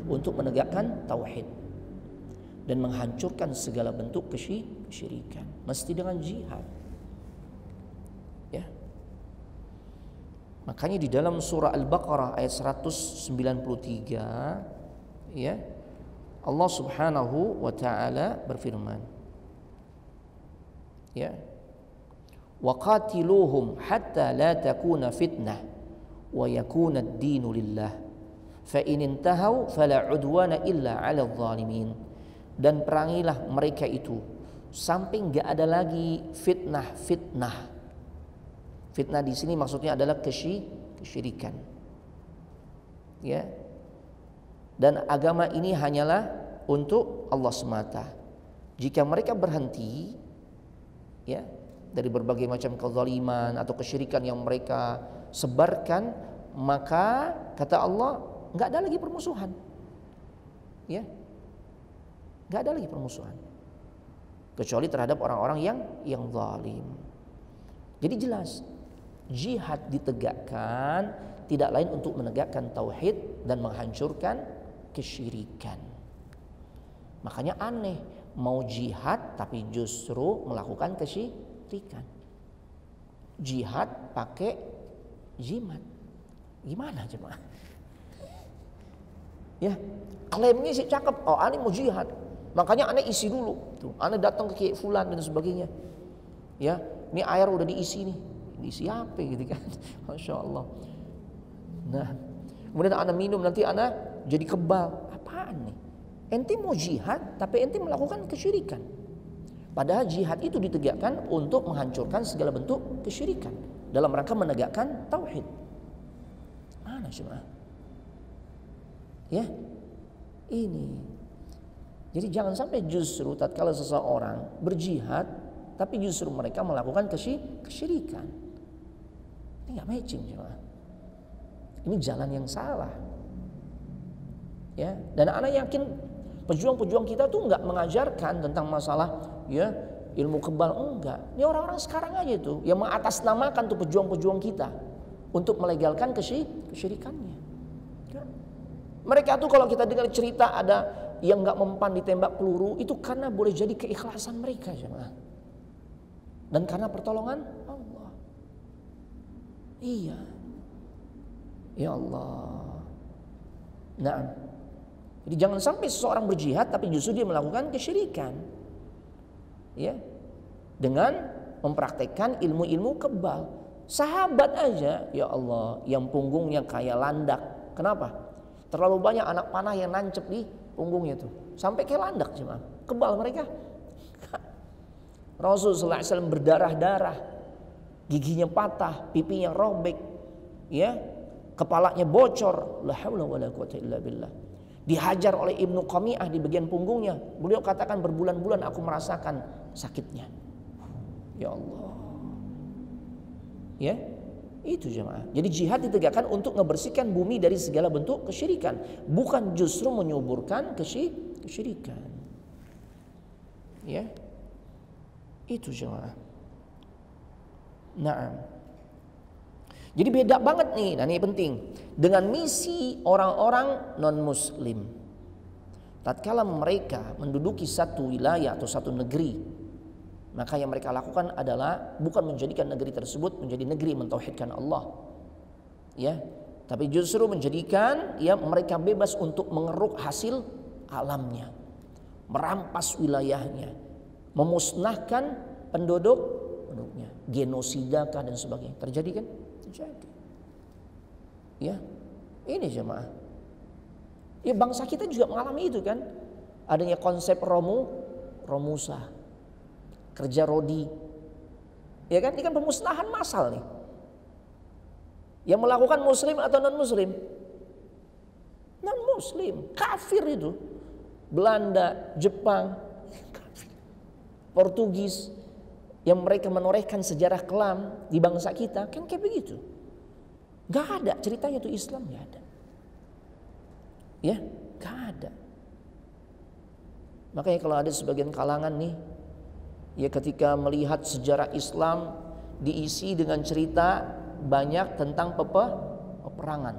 untuk menegakkan tauhid dan menghancurkan segala bentuk kesyirikan, mesti dengan jihad. Ya. Makanya di dalam surah Al-Baqarah ayat 193 ya, Allah Subhanahu wa taala berfirman, ya, wa qatiluhum hatta la takuna fitnah wa yakuna ad-dinu lillah fa in intahu fala udwana illa 'alal zalimin. Dan perangilah mereka itu sampai enggak ada lagi fitnah. Fitnah di sini maksudnya adalah kesyirikan. Ya. Dan agama ini hanyalah untuk Allah semata. Jika mereka berhenti ya dari berbagai macam kezaliman atau kesyirikan yang mereka sebarkan, maka kata Allah enggak ada lagi permusuhan. Ya. Enggak ada lagi permusuhan. Kecuali terhadap orang-orang yang zalim. Jadi jelas, jihad ditegakkan tidak lain untuk menegakkan tauhid dan menghancurkan kesyirikan. Makanya aneh, mau jihad tapi justru melakukan kesyirikan. Jihad pakai jimat. Gimana jemaah? Ya, klaimnya sih cakep. Oh, aneh mau jihad. Makanya aneh isi dulu. Tuh, aneh datang ke Kiai Fulan dan sebagainya. Ya, ini air udah diisi nih. Diisi apa gitu kan? Masya Allah. Nah, kemudian aneh minum, nanti aneh jadi kebal. Apaan nih? Ente mau jihad, tapi ente melakukan kesyirikan. Padahal jihad itu ditegakkan untuk menghancurkan segala bentuk kesyirikan dalam rangka menegakkan tauhid. Mana jemaah? Ya, ini. Jadi jangan sampai justru tatkala seseorang berjihad, tapi justru mereka melakukan kesyirikan. Ini nggak matching jemaah. Ini jalan yang salah. Ya, dan anak yakin pejuang-pejuang kita tuh nggak mengajarkan tentang masalah ya ilmu kebal, enggak. Ini orang-orang sekarang aja tuh yang mengatasnamakan tuh pejuang-pejuang kita untuk melegalkan kesyirikannya. Ya. Mereka tuh kalau kita dengar cerita ada yang nggak mempan ditembak peluru, itu karena boleh jadi keikhlasan mereka jemaah. Dan karena pertolongan Allah. Iya. Ya Allah. Nah, jadi jangan sampai seseorang berjihad tapi justru dia melakukan kesyirikan. Ya. Dengan mempraktekkan ilmu-ilmu kebal. Sahabat aja, ya Allah, yang punggungnya kayak landak. Kenapa? Terlalu banyak anak panah yang nancep di punggungnya tuh. Sampai kayak landak cuma. Kebal mereka. Rasulullah SAW berdarah-darah. Giginya patah, pipinya robek. Ya. Kepalanya bocor. La haula wala quwata illa billah. Dihajar oleh Ibnu Qami'ah di bagian punggungnya. Beliau katakan berbulan-bulan aku merasakan sakitnya. Ya Allah. Ya, itu jemaah. Jadi jihad ditegakkan untuk ngebersihkan bumi dari segala bentuk kesyirikan, bukan justru menyuburkan kesyirikan. Ya, itu jemaah. Nah, jadi beda banget nih. Nah, ini penting dengan misi orang-orang non-Muslim. Tatkala mereka menduduki satu wilayah atau satu negeri, maka yang mereka lakukan adalah bukan menjadikan negeri tersebut menjadi negeri mentauhidkan Allah, ya, tapi justru menjadikan ya mereka bebas untuk mengeruk hasil alamnya, merampas wilayahnya, memusnahkan penduduknya, genosidakah dan sebagainya. Terjadi kan? Terjadi. Ya, ini jemaah. Ya bangsa kita juga mengalami itu kan, adanya konsep Romusa. Kerja rodi, ya kan? Ini kan pemusnahan massal nih. Yang melakukan Muslim atau non Muslim? Non Muslim, kafir itu. Belanda, Jepang, kafir. Portugis, yang mereka menorehkan sejarah kelam di bangsa kita, kan kayak begitu. Gak ada ceritanya tuh Islam, gak ada. Ya, gak ada. Makanya kalau ada sebagian kalangan nih Ya, ketika melihat sejarah Islam diisi dengan cerita banyak tentang peperangan.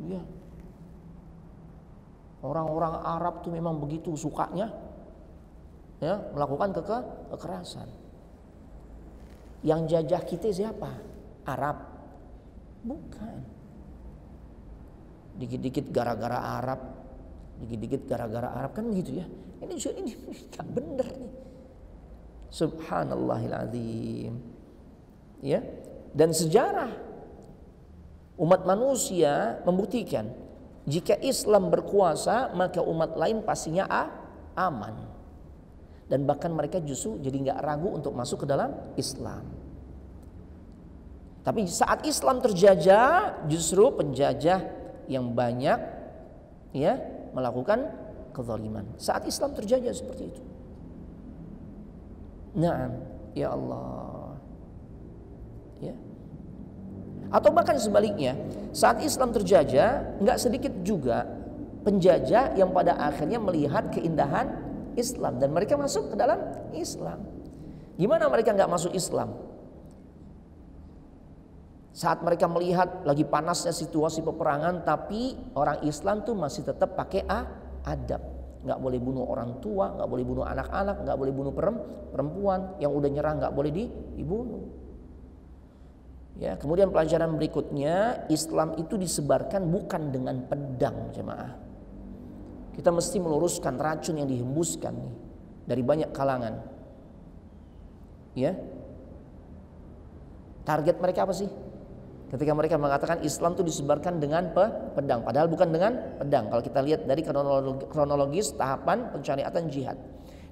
Ya. Orang-orang Arab tuh memang begitu sukanya ya melakukan kekerasan. Yang jajah kita siapa? Arab? Bukan. Dikit-dikit gara-gara Arab, dikit-dikit gara-gara Arab, kan begitu ya. Ini gak bener nih. Subhanallahil azim. Ya. Dan sejarah umat manusia membuktikan jika Islam berkuasa maka umat lain pastinya aman. Dan bahkan mereka justru jadi gak ragu untuk masuk ke dalam Islam. Tapi saat Islam terjajah, justru penjajah yang banyak ya melakukan kezaliman. Saat Islam terjajah seperti itu. Naam, ya Allah. Ya. Atau bahkan sebaliknya, saat Islam terjajah, nggak sedikit juga penjajah yang pada akhirnya melihat keindahan Islam dan mereka masuk ke dalam Islam. Gimana mereka nggak masuk Islam? Saat mereka melihat lagi panasnya situasi peperangan, tapi orang Islam tuh masih tetap pakai adab. Nggak boleh bunuh orang tua, nggak boleh bunuh anak-anak, nggak boleh bunuh perempuan, yang udah nyerah nggak boleh dibunuh. Ya, kemudian pelajaran berikutnya, Islam itu disebarkan bukan dengan pedang, jemaah. Kita mesti meluruskan racun yang dihembuskan nih dari banyak kalangan. Ya, target mereka apa sih? Ketika mereka mengatakan Islam itu disebarkan dengan pedang, padahal bukan dengan pedang. Kalau kita lihat dari kronologis tahapan pensyariatan jihad,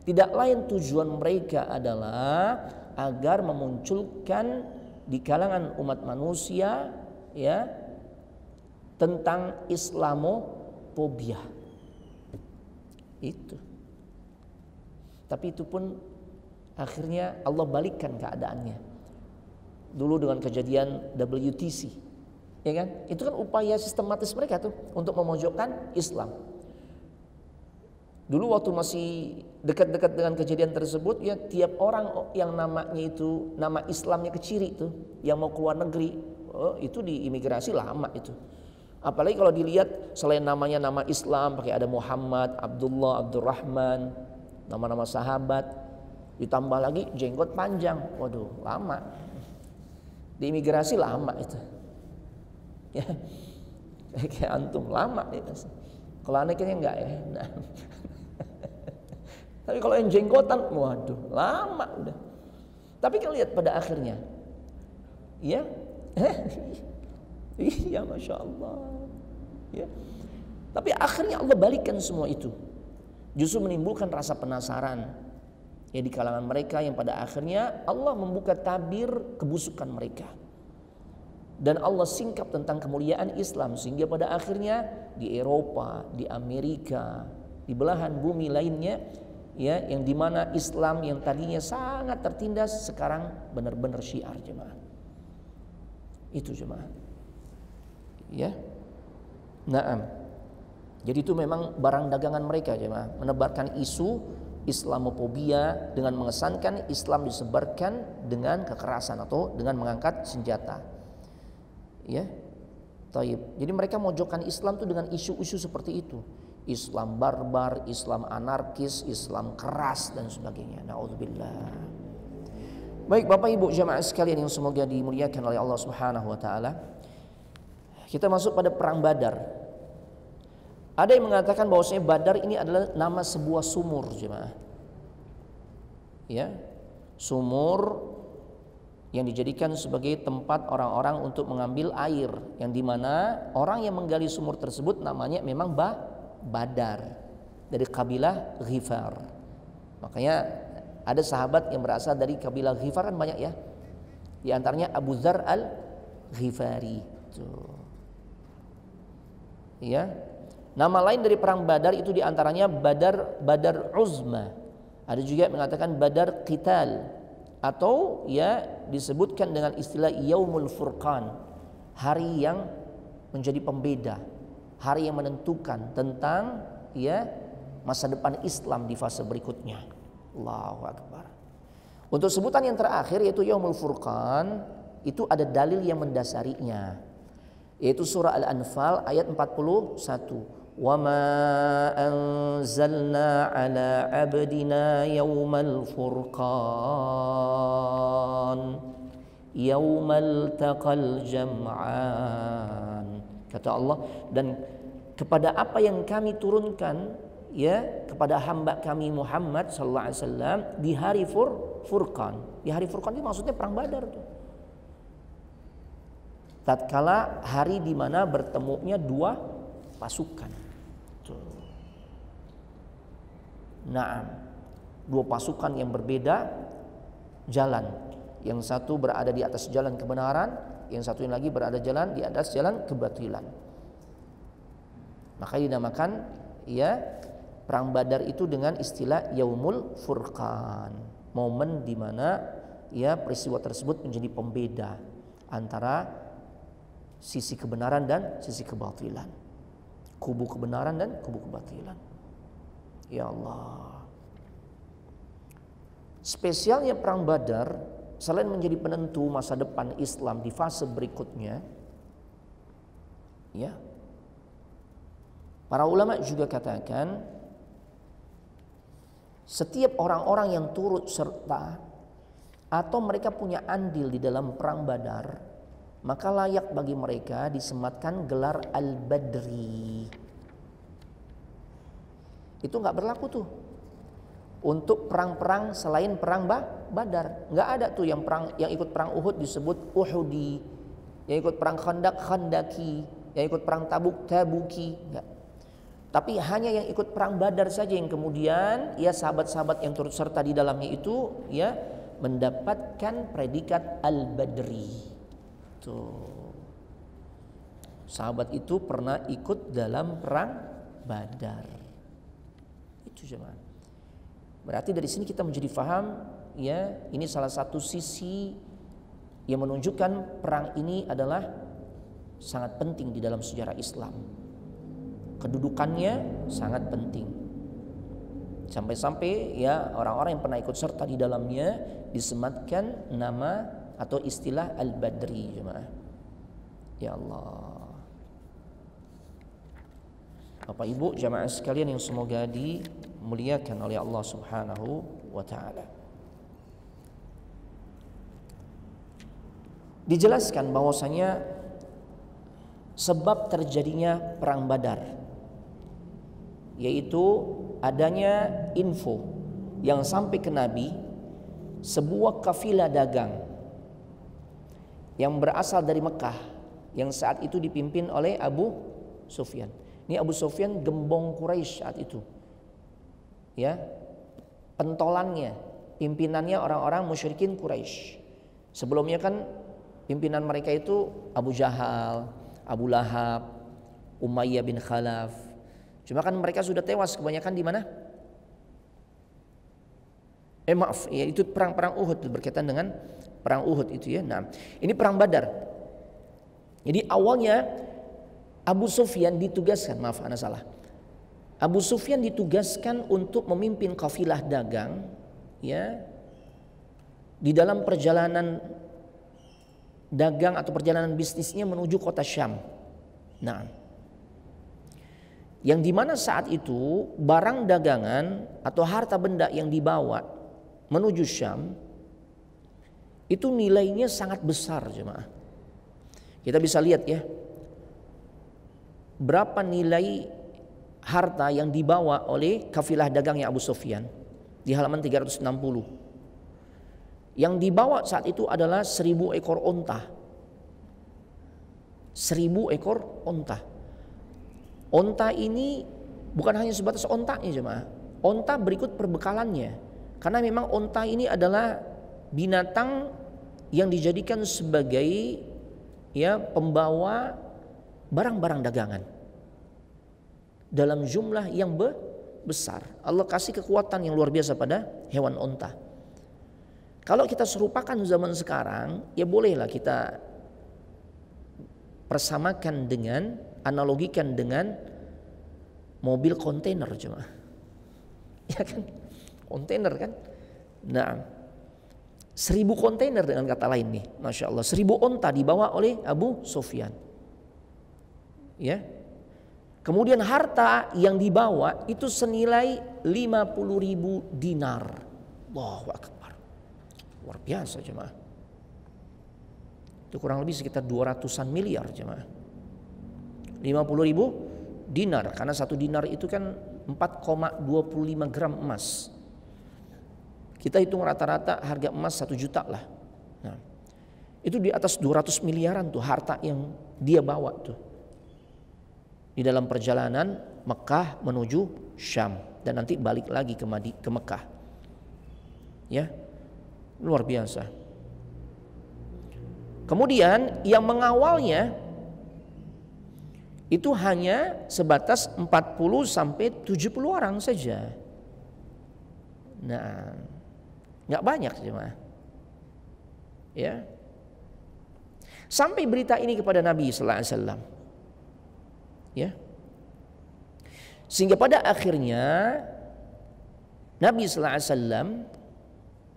tidak lain tujuan mereka adalah agar memunculkan di kalangan umat manusia ya tentang Islamofobia. Itu. Tapi itu pun akhirnya Allah balikkan keadaannya. Dulu dengan kejadian WTC, ya kan? Itu kan upaya sistematis mereka tuh untuk memojokkan Islam. Dulu waktu masih dekat-dekat dengan kejadian tersebut, ya tiap orang yang namanya itu nama Islamnya keciri tuh, yang mau keluar negeri, itu di imigrasi lama itu. Apalagi kalau dilihat selain namanya nama Islam, pakai ada Muhammad, Abdullah, Abdurrahman, nama-nama sahabat, ditambah lagi jenggot panjang, waduh lama. Di imigrasi lama itu, ya kayak antum lama itu. Kalau anaknya enggak ya. Nah. Tapi kalau yang jenggotan, waduh lama udah. Tapi kita lihat pada akhirnya, ya, iya masya Allah, ya. Tapi akhirnya Allah balikkan semua itu, justru menimbulkan rasa penasaran. Ya di kalangan mereka yang pada akhirnya Allah membuka tabir kebusukan mereka. Dan Allah singkap tentang kemuliaan Islam sehingga pada akhirnya di Eropa, di Amerika, di belahan bumi lainnya ya yang dimana Islam yang tadinya sangat tertindas sekarang benar-benar syiar jemaah. Itu jemaah. Ya. Naam. Jadi itu memang barang dagangan mereka jemaah, menebarkan isu Islamofobia dengan mengesankan Islam disebarkan dengan kekerasan atau dengan mengangkat senjata. Ya. Taib. Jadi mereka mojokkan Islam itu dengan isu-isu seperti itu. Islam barbar, Islam anarkis, Islam keras dan sebagainya. Nauzubillah. Baik Bapak Ibu jamaah sekalian yang semoga dimuliakan oleh Allah Subhanahu wa taala. Kita masuk pada perang Badar. Ada yang mengatakan bahwasanya Badar ini adalah nama sebuah sumur jemaah. Ya. Sumur yang dijadikan sebagai tempat orang-orang untuk mengambil air, yang dimana orang yang menggali sumur tersebut namanya memang Badar dari kabilah Ghifar. Makanya ada sahabat yang berasal dari kabilah Ghifar kan banyak ya. Di antaranya Abu Dzar al-Ghifari. Ya. Nama lain dari perang Badar itu diantaranya Badar Uzma. Ada juga yang mengatakan Badar Qital, atau ya disebutkan dengan istilah Yaumul Furqan, hari yang menjadi pembeda, hari yang menentukan tentang ya masa depan Islam di fase berikutnya. Allahu Akbar. Untuk sebutan yang terakhir yaitu Yaumul Furqan, itu ada dalil yang mendasarinya, yaitu surah Al-Anfal ayat 41. Wa ma anzalna ala abdina yaumal furqan yaumal taqal jam'an. Kata Allah, dan kepada apa yang kami turunkan ya kepada hamba kami Muhammad sallallahu alaihi wasallam di hari Furqan. Di hari Furqan itu maksudnya perang Badar tuh. Tatkala hari di mana bertemunya dua pasukan. Tuh. Naam. Dua pasukan yang berbeda jalan. Yang satu berada di atas jalan kebenaran, yang satu lagi berada di atas jalan kebatilan. Maka dinamakan ya perang Badar itu dengan istilah Yaumul Furqan, momen di mana ya peristiwa tersebut menjadi pembeda antara sisi kebenaran dan sisi kebatilan, kubu kebenaran dan kubu kebatilan. Ya Allah. Spesialnya perang Badar selain menjadi penentu masa depan Islam di fase berikutnya, ya. Para ulama juga katakan setiap orang-orang yang turut serta atau mereka punya andil di dalam perang Badar, maka layak bagi mereka disematkan gelar Al-Badri. Itu nggak berlaku tuh untuk perang-perang selain perang Badar. Nggak ada tuh yang ikut perang Uhud disebut Uhudi, yang ikut perang Khandaq Khandaki, yang ikut perang Tabuk Tabuki. Nggak. Tapi hanya yang ikut perang Badar saja yang kemudian ya sahabat-sahabat yang turut serta di dalamnya itu ya mendapatkan predikat Al-Badri. Tuh. Sahabat itu pernah ikut dalam perang Badar. Itu jemaah. Berarti dari sini kita menjadi faham ya, ini salah satu sisi yang menunjukkan perang ini adalah sangat penting di dalam sejarah Islam. Kedudukannya sangat penting. Sampai-sampai ya orang-orang yang pernah ikut serta di dalamnya disematkan nama atau istilah Al-Badri jemaah. Ya Allah. Bapak Ibu jemaah sekalian yang semoga dimuliakan oleh Allah Subhanahu wa taala. Dijelaskan bahwasanya sebab terjadinya perang Badar yaitu adanya info yang sampai ke Nabi sebuah kafilah dagang yang berasal dari Mekah yang saat itu dipimpin oleh Abu Sufyan. Ini Abu Sufyan gembong Quraisy saat itu. Ya. Pentolannya, pimpinannya orang-orang musyrikin Quraisy. Sebelumnya kan pimpinan mereka itu Abu Jahal, Abu Lahab, Umayyah bin Khalaf. Cuma kan mereka sudah tewas kebanyakan di mana? Maaf, ya itu perang Uhud, berkaitan dengan perang Uhud itu ya. Nah, ini perang Badar. Jadi awalnya Abu Sufyan ditugaskan, maaf ana salah. Abu Sufyan ditugaskan untuk memimpin kafilah dagang ya di dalam perjalanan dagang atau perjalanan bisnisnya menuju kota Syam. Nah, yang dimana saat itu barang dagangan atau harta benda yang dibawa menuju Syam itu nilainya sangat besar jemaah. Kita bisa lihat ya berapa nilai harta yang dibawa oleh kafilah dagangnya Abu Sufyan di halaman 360. Yang dibawa saat itu adalah 1000 ekor onta. 1000 ekor onta. Onta ini bukan hanya sebatas ontanya jemaah. Onta berikut perbekalannya. Karena memang onta ini adalah binatang yang dijadikan sebagai ya pembawa barang-barang dagangan dalam jumlah yang besar. Allah kasih kekuatan yang luar biasa pada hewan onta. Kalau kita serupakan zaman sekarang, ya bolehlah kita persamakan dengan, analogikan dengan mobil kontainer cuma. Ya kan? Kontainer kan? Nah, 1000 kontainer dengan kata lain nih, Masya Allah, 1000 onta dibawa oleh Abu Sufyan. Ya. Kemudian harta yang dibawa itu senilai 50.000 dinar. Allahu Akbar. Luar biasa jemaah. Itu kurang lebih sekitar 200-an miliar jemaah. 50.000 dinar, karena 1 dinar itu kan 4,25 gram emas. Kita hitung rata-rata harga emas 1 juta lah. Nah, itu di atas 200 miliaran tuh harta yang dia bawa tuh. Di dalam perjalanan Mekah menuju Syam dan nanti balik lagi ke Mekah. Ya. Luar biasa. Kemudian yang mengawalnya itu hanya sebatas 40 sampai 70 orang saja. Nah, enggak banyak jemaah. Ya. Sampai berita ini kepada Nabi sallallahu alaihi wasallam. Ya. Sehingga pada akhirnya Nabi sallallahu alaihi wasallam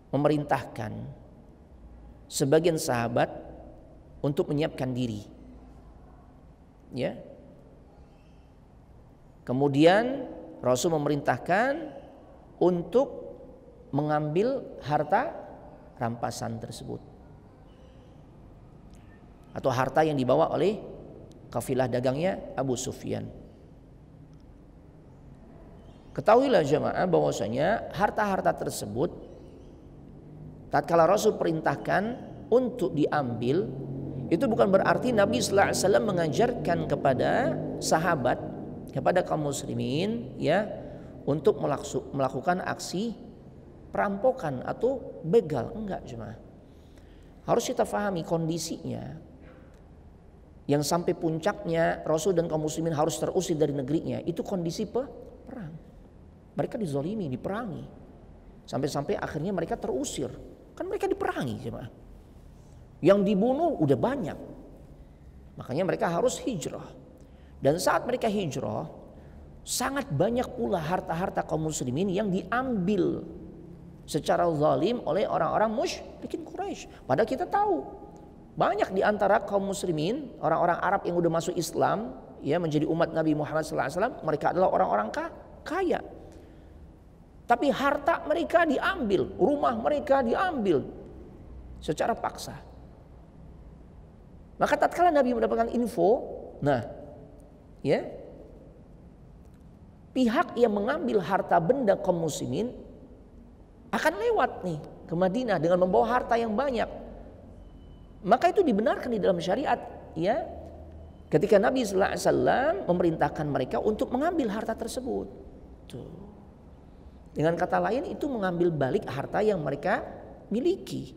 memerintahkan sebagian sahabat untuk menyiapkan diri. Ya. Kemudian Rasul memerintahkan untuk mengambil harta rampasan tersebut atau harta yang dibawa oleh kafilah dagangnya Abu Sufyan. Ketahuilah jemaah bahwasanya harta-harta tersebut tatkala Rasul perintahkan untuk diambil, itu bukan berarti Nabi sallallahu alaihi wasallam mengajarkan kepada sahabat, kepada kaum muslimin ya, untuk melakukan aksi perampokan atau begal. Enggak jemaah. Harus kita pahami kondisinya. Yang sampai puncaknya Rasul dan kaum muslimin harus terusir dari negerinya, itu kondisi perang. Mereka dizalimi, diperangi. Sampai-sampai akhirnya mereka terusir. Kan mereka diperangi jemaah. Yang dibunuh udah banyak. Makanya mereka harus hijrah. Dan saat mereka hijrah, sangat banyak pula harta-harta kaum muslimin yang diambil secara zalim oleh orang-orang musyrikin Quraisy. Padahal kita tahu banyak di antara kaum muslimin, orang-orang Arab yang udah masuk Islam, ya menjadi umat Nabi Muhammad SAW, mereka adalah orang-orang kaya. Tapi harta mereka diambil, rumah mereka diambil secara paksa. Maka tatkala Nabi mendapatkan info, nah, ya, pihak yang mengambil harta benda kaum muslimin akan lewat nih ke Madinah dengan membawa harta yang banyak. Maka itu dibenarkan di dalam syariat, ya. Ketika Nabi sallallahu alaihi wasallam memerintahkan mereka untuk mengambil harta tersebut. Tuh. Dengan kata lain itu mengambil balik harta yang mereka miliki.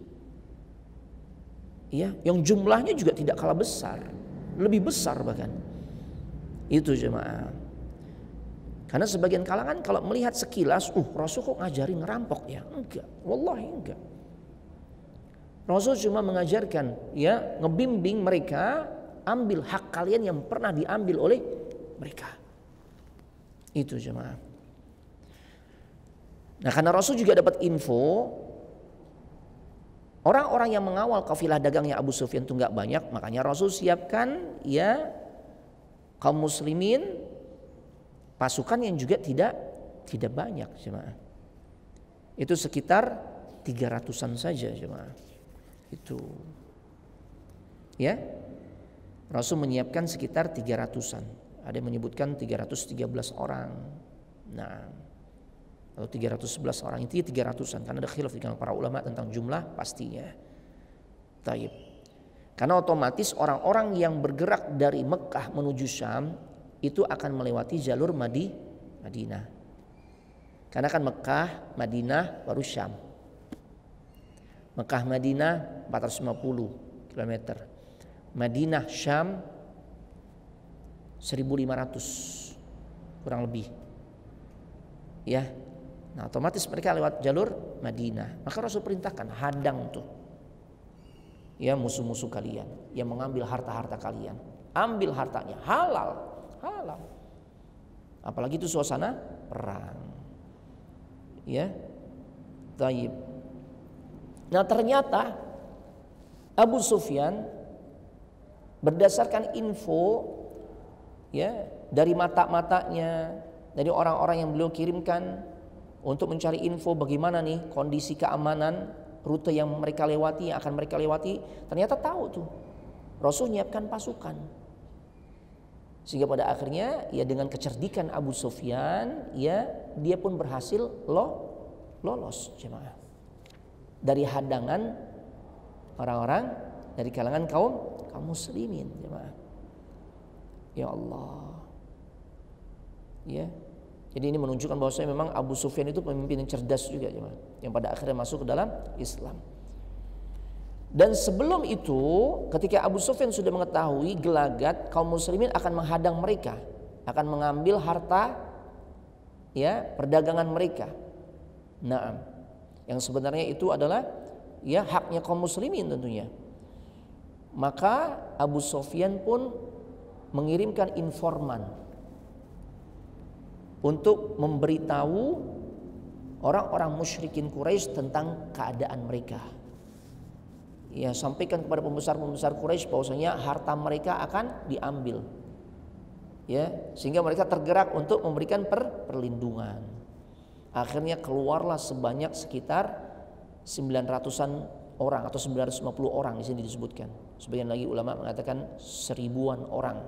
Ya, yang jumlahnya juga tidak kalah besar, lebih besar bahkan. Itu jemaah. Karena sebagian kalangan kalau melihat sekilas, Rasul kok ngajarin ngerampok ya? Enggak, wallahi enggak. Rasul cuma mengajarkan, ya, ngebimbing mereka ambil hak kalian yang pernah diambil oleh mereka. Itu jemaah. Nah, karena Rasul juga dapat info orang-orang yang mengawal kafilah dagangnya Abu Sufyan itu enggak banyak, makanya Rasul siapkan ya kaum muslimin pasukan yang juga tidak banyak jemaah. Itu sekitar 300-an saja jemaah. Itu ya, Rasul menyiapkan sekitar 300-an. Ada yang menyebutkan 313 orang, nah, atau 311 orang. Intinya 300-an, karena ada khilaf dengan para ulama tentang jumlah pastinya. Taib. Karena otomatis orang-orang yang bergerak dari Mekah menuju Syam itu akan melewati jalur Madinah. Karena kan Mekah, Madinah, baru Syam. Mekah Madinah 450 km. Madinah Syam 1.500 kurang lebih. Ya. Nah, otomatis mereka lewat jalur Madinah. Maka Rasul perintahkan hadang tuh. Ya, musuh-musuh kalian yang mengambil harta-harta kalian. Ambil hartanya, halal. Apalagi itu suasana perang. Ya. Taib. Nah ternyata Abu Sufyan berdasarkan info ya dari mata-matanya, dari orang-orang yang beliau kirimkan untuk mencari info bagaimana nih kondisi keamanan rute yang mereka lewati, yang akan mereka lewati, ternyata tahu tuh Rasul nyiapkan pasukan. Sehingga pada akhirnya ya dengan kecerdikan Abu Sufyan ya dia pun berhasil lolos jemaah dari hadangan orang-orang dari kalangan kaum muslimin jemaah. Ya Allah. Ya. Jadi ini menunjukkan bahwasanya memang Abu Sufyan itu pemimpin yang cerdas juga jemaah, yang pada akhirnya masuk ke dalam Islam. Dan sebelum itu ketika Abu Sufyan sudah mengetahui gelagat kaum muslimin akan menghadang mereka, akan mengambil harta ya perdagangan mereka. Naam. Yang sebenarnya itu adalah ya haknya kaum muslimin tentunya. Maka Abu Sufyan pun mengirimkan informan untuk memberitahu orang-orang musyrikin Quraisy tentang keadaan mereka. Ya, sampaikan kepada pembesar-pembesar Quraisy bahwasanya harta mereka akan diambil. Ya, sehingga mereka tergerak untuk memberikan perlindungan. Akhirnya keluarlah sebanyak sekitar 900-an orang atau 950 orang di sini disebutkan. Sebagian lagi ulama mengatakan 1000-an orang.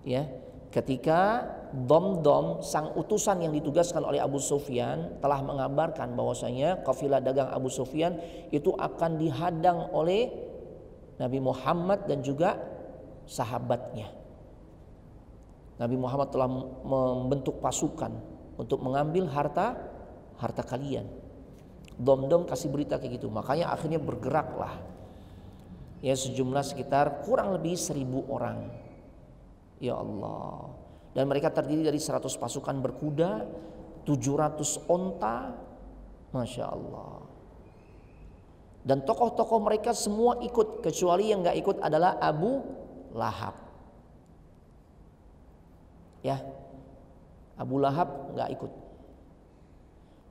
Ya, ketika Domdom sang utusan yang ditugaskan oleh Abu Sufyan telah mengabarkan bahwasanya kafilah dagang Abu Sufyan itu akan dihadang oleh Nabi Muhammad dan juga sahabatnya. Nabi Muhammad telah membentuk pasukan untuk mengambil harta kalian. Domdom kasih berita kayak gitu, makanya akhirnya bergeraklah ya sejumlah sekitar kurang lebih 1000 orang. Ya Allah. Dan mereka terdiri dari 100 pasukan berkuda, 700 onta, Masya Allah. Dan tokoh-tokoh mereka semua ikut, kecuali yang gak ikut adalah Abu Lahab. Ya, Abu Lahab gak ikut.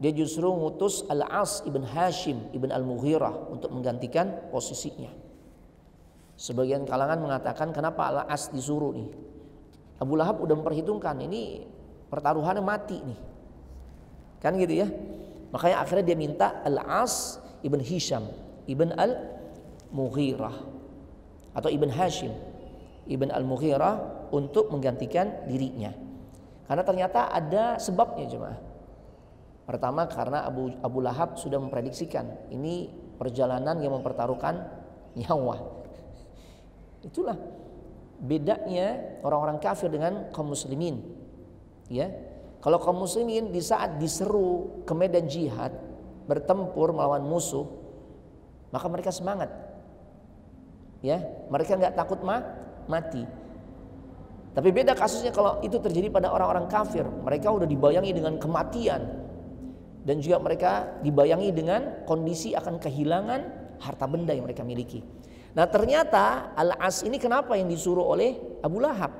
Dia justru ngutus Al-As ibn Hashim ibn Al-Mughirah untuk menggantikan posisinya. Sebagian kalangan mengatakan kenapa Al-As disuruh nih. Abu Lahab udah memperhitungkan ini pertaruhannya mati nih, kan gitu ya. Makanya akhirnya dia minta Al-As ibn Hisham ibn Al-Mughirah atau ibn Hashim ibn Al-Mughirah untuk menggantikan dirinya. Karena ternyata ada sebabnya jemaah. Pertama karena Abu Lahab sudah memprediksikan ini perjalanan yang mempertaruhkan nyawa. Itulah bedanya orang-orang kafir dengan kaum muslimin. Ya. Kalau kaum muslimin di saat diseru ke medan jihad, bertempur melawan musuh, maka mereka semangat. Ya, mereka enggak takut mati. Tapi beda kasusnya kalau itu terjadi pada orang-orang kafir. Mereka udah dibayangi dengan kematian dan juga mereka dibayangi dengan kondisi akan kehilangan harta benda yang mereka miliki. Nah ternyata Al-As ini kenapa yang disuruh oleh Abu Lahab?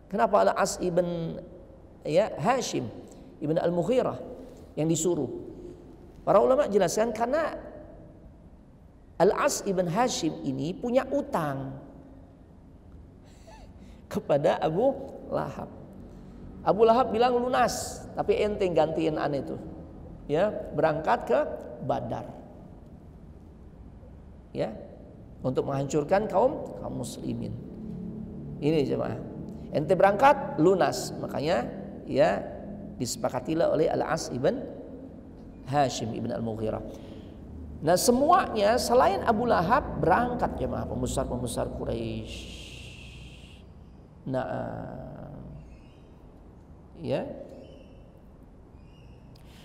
Kenapa Al-As ibn Hashim ibn Al-Mughirah yang disuruh? Para ulama jelaskan karena Al-As ibn Hashim ini punya utang kepada Abu Lahab. Abu Lahab bilang lunas, tapi ente gantiin aneh itu. Ya, berangkat ke Badar. Ya. Untuk menghancurkan kaum muslimin. Ini jemaah. Ente berangkat lunas, makanya ya disepakatilah oleh Al-As ibn Hashim ibn Al-Mughirah. Nah semuanya selain Abu Lahab berangkat jemaah, pembesar-pembesar Quraisy. Nah, ya.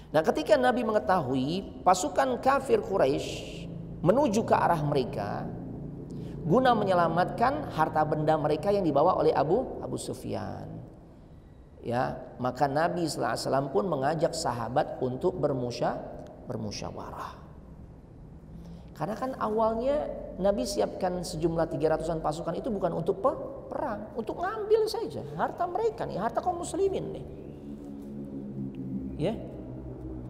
Nah ketika Nabi mengetahui pasukan kafir Quraisy menuju ke arah mereka guna menyelamatkan harta benda mereka yang dibawa oleh Abu Sufyan, ya maka Nabi sallallahu alaihi wasallam pun mengajak sahabat untuk bermusyawarah. Karena kan awalnya Nabi siapkan sejumlah 300-an pasukan itu bukan untuk perang, untuk ngambil saja harta mereka nih, harta kaum muslimin nih. Ya.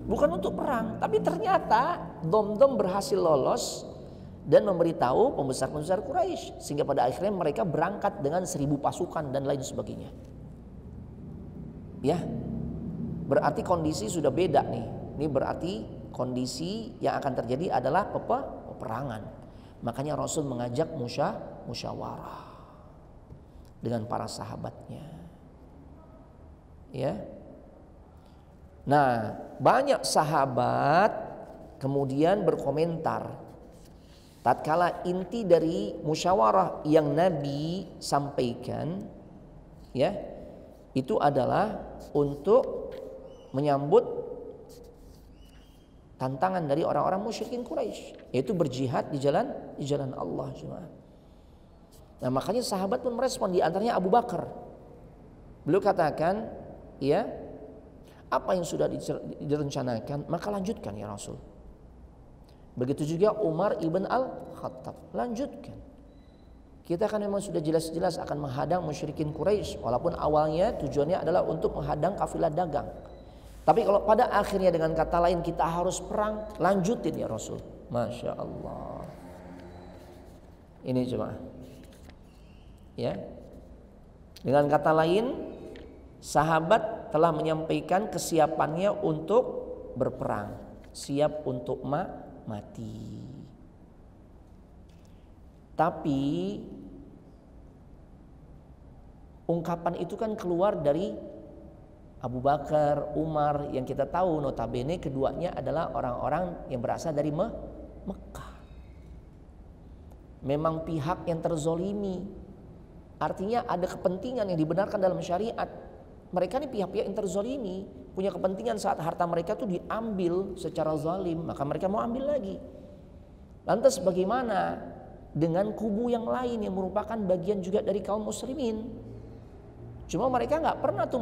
bukan untuk perang. Tapi ternyata Dhamdham berhasil lolos dan memberitahu pembesar-pembesar Quraisy, sehingga pada akhirnya mereka berangkat dengan 1000 pasukan dan lain sebagainya. Ya, berarti kondisi sudah beda nih. Ini berarti kondisi yang akan terjadi adalah peperangan. Makanya Rasul mengajak musyawarah dengan para sahabatnya. Ya. Nah, banyak sahabat kemudian berkomentar tatkala inti dari musyawarah yang Nabi sampaikan, ya, itu adalah untuk menyambut tantangan dari orang-orang musyrikin Quraisy, yaitu berjihad di jalan Allah. Nah, makanya sahabat pun merespon, di antaranya Abu Bakar. Beliau katakan, ya, apa yang sudah direncanakan maka lanjutkan ya Rasul. Begitu juga Umar ibn al-Khattab, lanjutkan. Kita kan memang sudah jelas-jelas akan menghadang musyrikin Quraisy, walaupun awalnya tujuannya adalah untuk menghadang kafilah dagang. Tapi kalau pada akhirnya dengan kata lain kita harus perang, lanjutin ya Rasul. Masya Allah. Ini cuma, ya. Dengan kata lain, sahabat telah menyampaikan kesiapannya untuk berperang, siap untuk mati. Tapi ungkapan itu kan keluar dari Abu Bakar, Umar, yang kita tahu notabene keduanya adalah orang-orang yang berasal dari Mekah. Memang pihak yang terzolimi, artinya ada kepentingan yang dibenarkan dalam syariat. Mereka ini pihak-pihak yang terzolimi, punya kepentingan saat harta mereka tuh diambil secara zalim, maka mereka mau ambil lagi. Lantas bagaimana dengan kubu yang lain yang merupakan bagian juga dari kaum muslimin? Cuma mereka nggak pernah tuh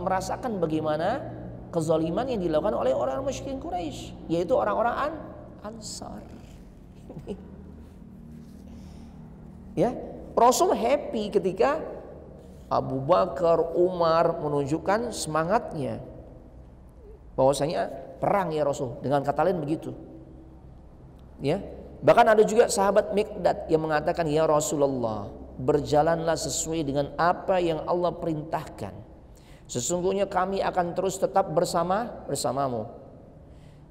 merasakan bagaimana kezaliman yang dilakukan oleh orang musyrikin Quraisy, yaitu orang-orang Ansar. Ya, Rasul happy ketika Abu Bakar, Umar menunjukkan semangatnya, bahwasanya perang ya Rasul, dengan kata lain begitu. Ya, bahkan ada juga sahabat Miqdad yang mengatakan, ya Rasulullah, berjalanlah sesuai dengan apa yang Allah perintahkan. Sesungguhnya kami akan terus tetap bersamamu.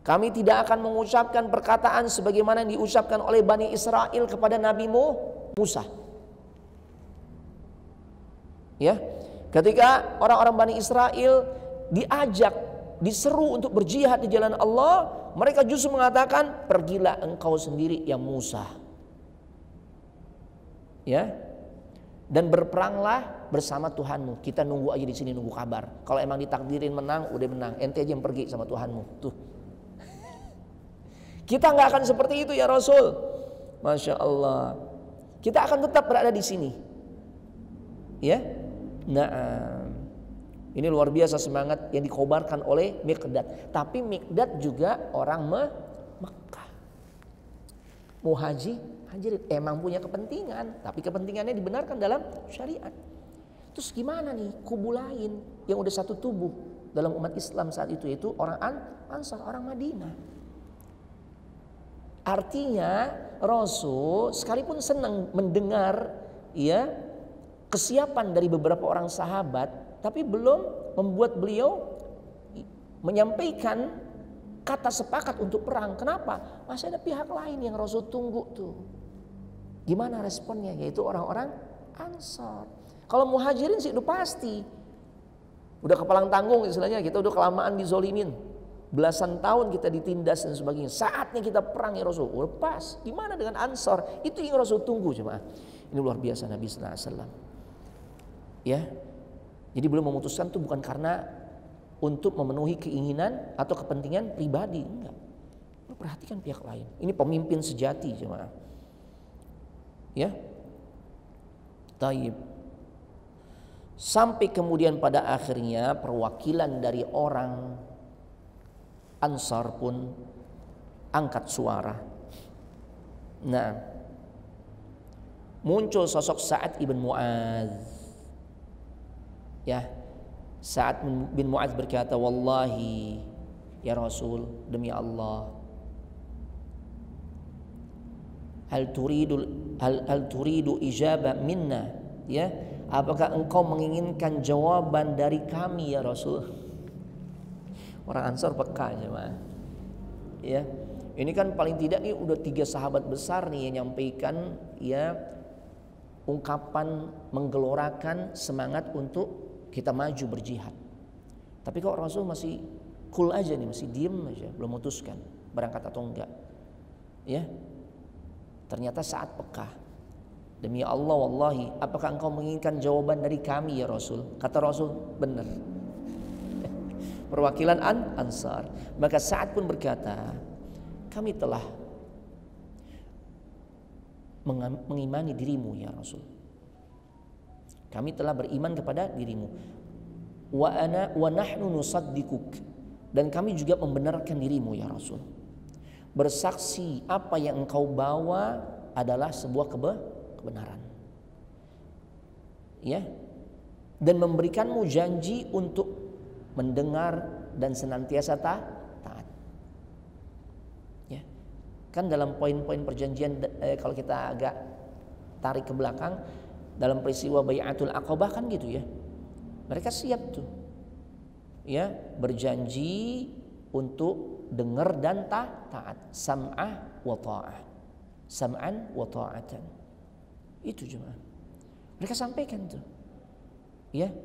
Kami tidak akan mengucapkan perkataan sebagaimana yang diucapkan oleh Bani Israel kepada Nabi Musa. Ya, ketika orang-orang Bani Israel diajak, diseru untuk berjihad di jalan Allah, mereka justru mengatakan, pergilah engkau sendiri ya Musa. Ya, dan berperanglah bersama Tuhanmu. Kita nunggu aja di sini, nunggu kabar. Kalau emang ditakdirin menang, udah menang. Ente aja yang pergi sama Tuhanmu. Tuh. Kita nggak akan seperti itu ya Rasul. Masya Allah. Kita akan tetap berada di sini. Ya. Nah, ini luar biasa semangat yang dikobarkan oleh Miqdad. Tapi Miqdad juga orang Mekah. Muhajirin emang punya kepentingan, tapi kepentingannya dibenarkan dalam syariat. Terus gimana nih kubu lain yang udah satu tubuh dalam umat Islam saat itu, yaitu orang Ansar, orang Madinah. Artinya Rasul sekalipun senang mendengar, ya, kesiapan dari beberapa orang sahabat, tapi belum membuat beliau menyampaikan kata sepakat untuk perang. Kenapa? Masih ada pihak lain yang Rasul tunggu tuh. Gimana responnya? Yaitu orang-orang Ansar. Kalau Muhajirin sih udah pasti, udah kepalang tanggung istilahnya, kita udah kelamaan dizolimin, belasan tahun kita ditindas dan sebagainya. Saatnya kita perang ya Rasul. Udah pas. Gimana dengan Ansar? Itu yang Rasul tunggu jemaah. Ini luar biasa Nabi sallallahu alaihi wasallam. Ya, jadi beliau memutuskan itu bukan karena untuk memenuhi keinginan atau kepentingan pribadi, enggak. Perhatikan pihak lain. Ini pemimpin sejati jemaah. Ya, taib. Sampai kemudian pada akhirnya perwakilan dari orang Ansar pun angkat suara. Nah, muncul sosok Sa'ad ibn Mu'adz. Ya, Sa'ad bin Mu'adz berkata, wallahi Ya Rasul, demi Allah, hal turidu ijabah minna, ya, apakah engkau menginginkan jawaban dari kami ya Rasul? Orang Ansor peka jemaah. Ya, ini kan paling tidak nih udah 3 sahabat besar nih yang nyampaikan ya ungkapan menggelorakan semangat untuk kita maju berjihad. Tapi kok Rasul masih cool aja nih, masih diem aja, belum memutuskan berangkat atau enggak. Ya, ternyata saat peka, demi Allah wallahi, apakah engkau menginginkan jawaban dari kami ya Rasul? Kata Rasul, benar. Perwakilan Ansar. Maka Sa'ad pun berkata, kami telah mengimani dirimu ya Rasul. Kami telah beriman kepada dirimu. Wa nahnu nusaddikuk, dan kami juga membenarkan dirimu ya Rasul. Bersaksi apa yang engkau bawa adalah sebuah kebenaran. Ya. Dan memberikanmu janji untuk mendengar dan senantiasa taat. Ya. Kan dalam poin-poin perjanjian kalau kita agak tarik ke belakang dalam peristiwa Bai'atul Aqabah kan gitu ya. Mereka siap tuh. Ya, berjanji untuk dengar dan taat. Sam'ah wa ta'ah. Sam'an wa ta'atan. Itu jemaah. Mereka sampaikan tuh. Ya.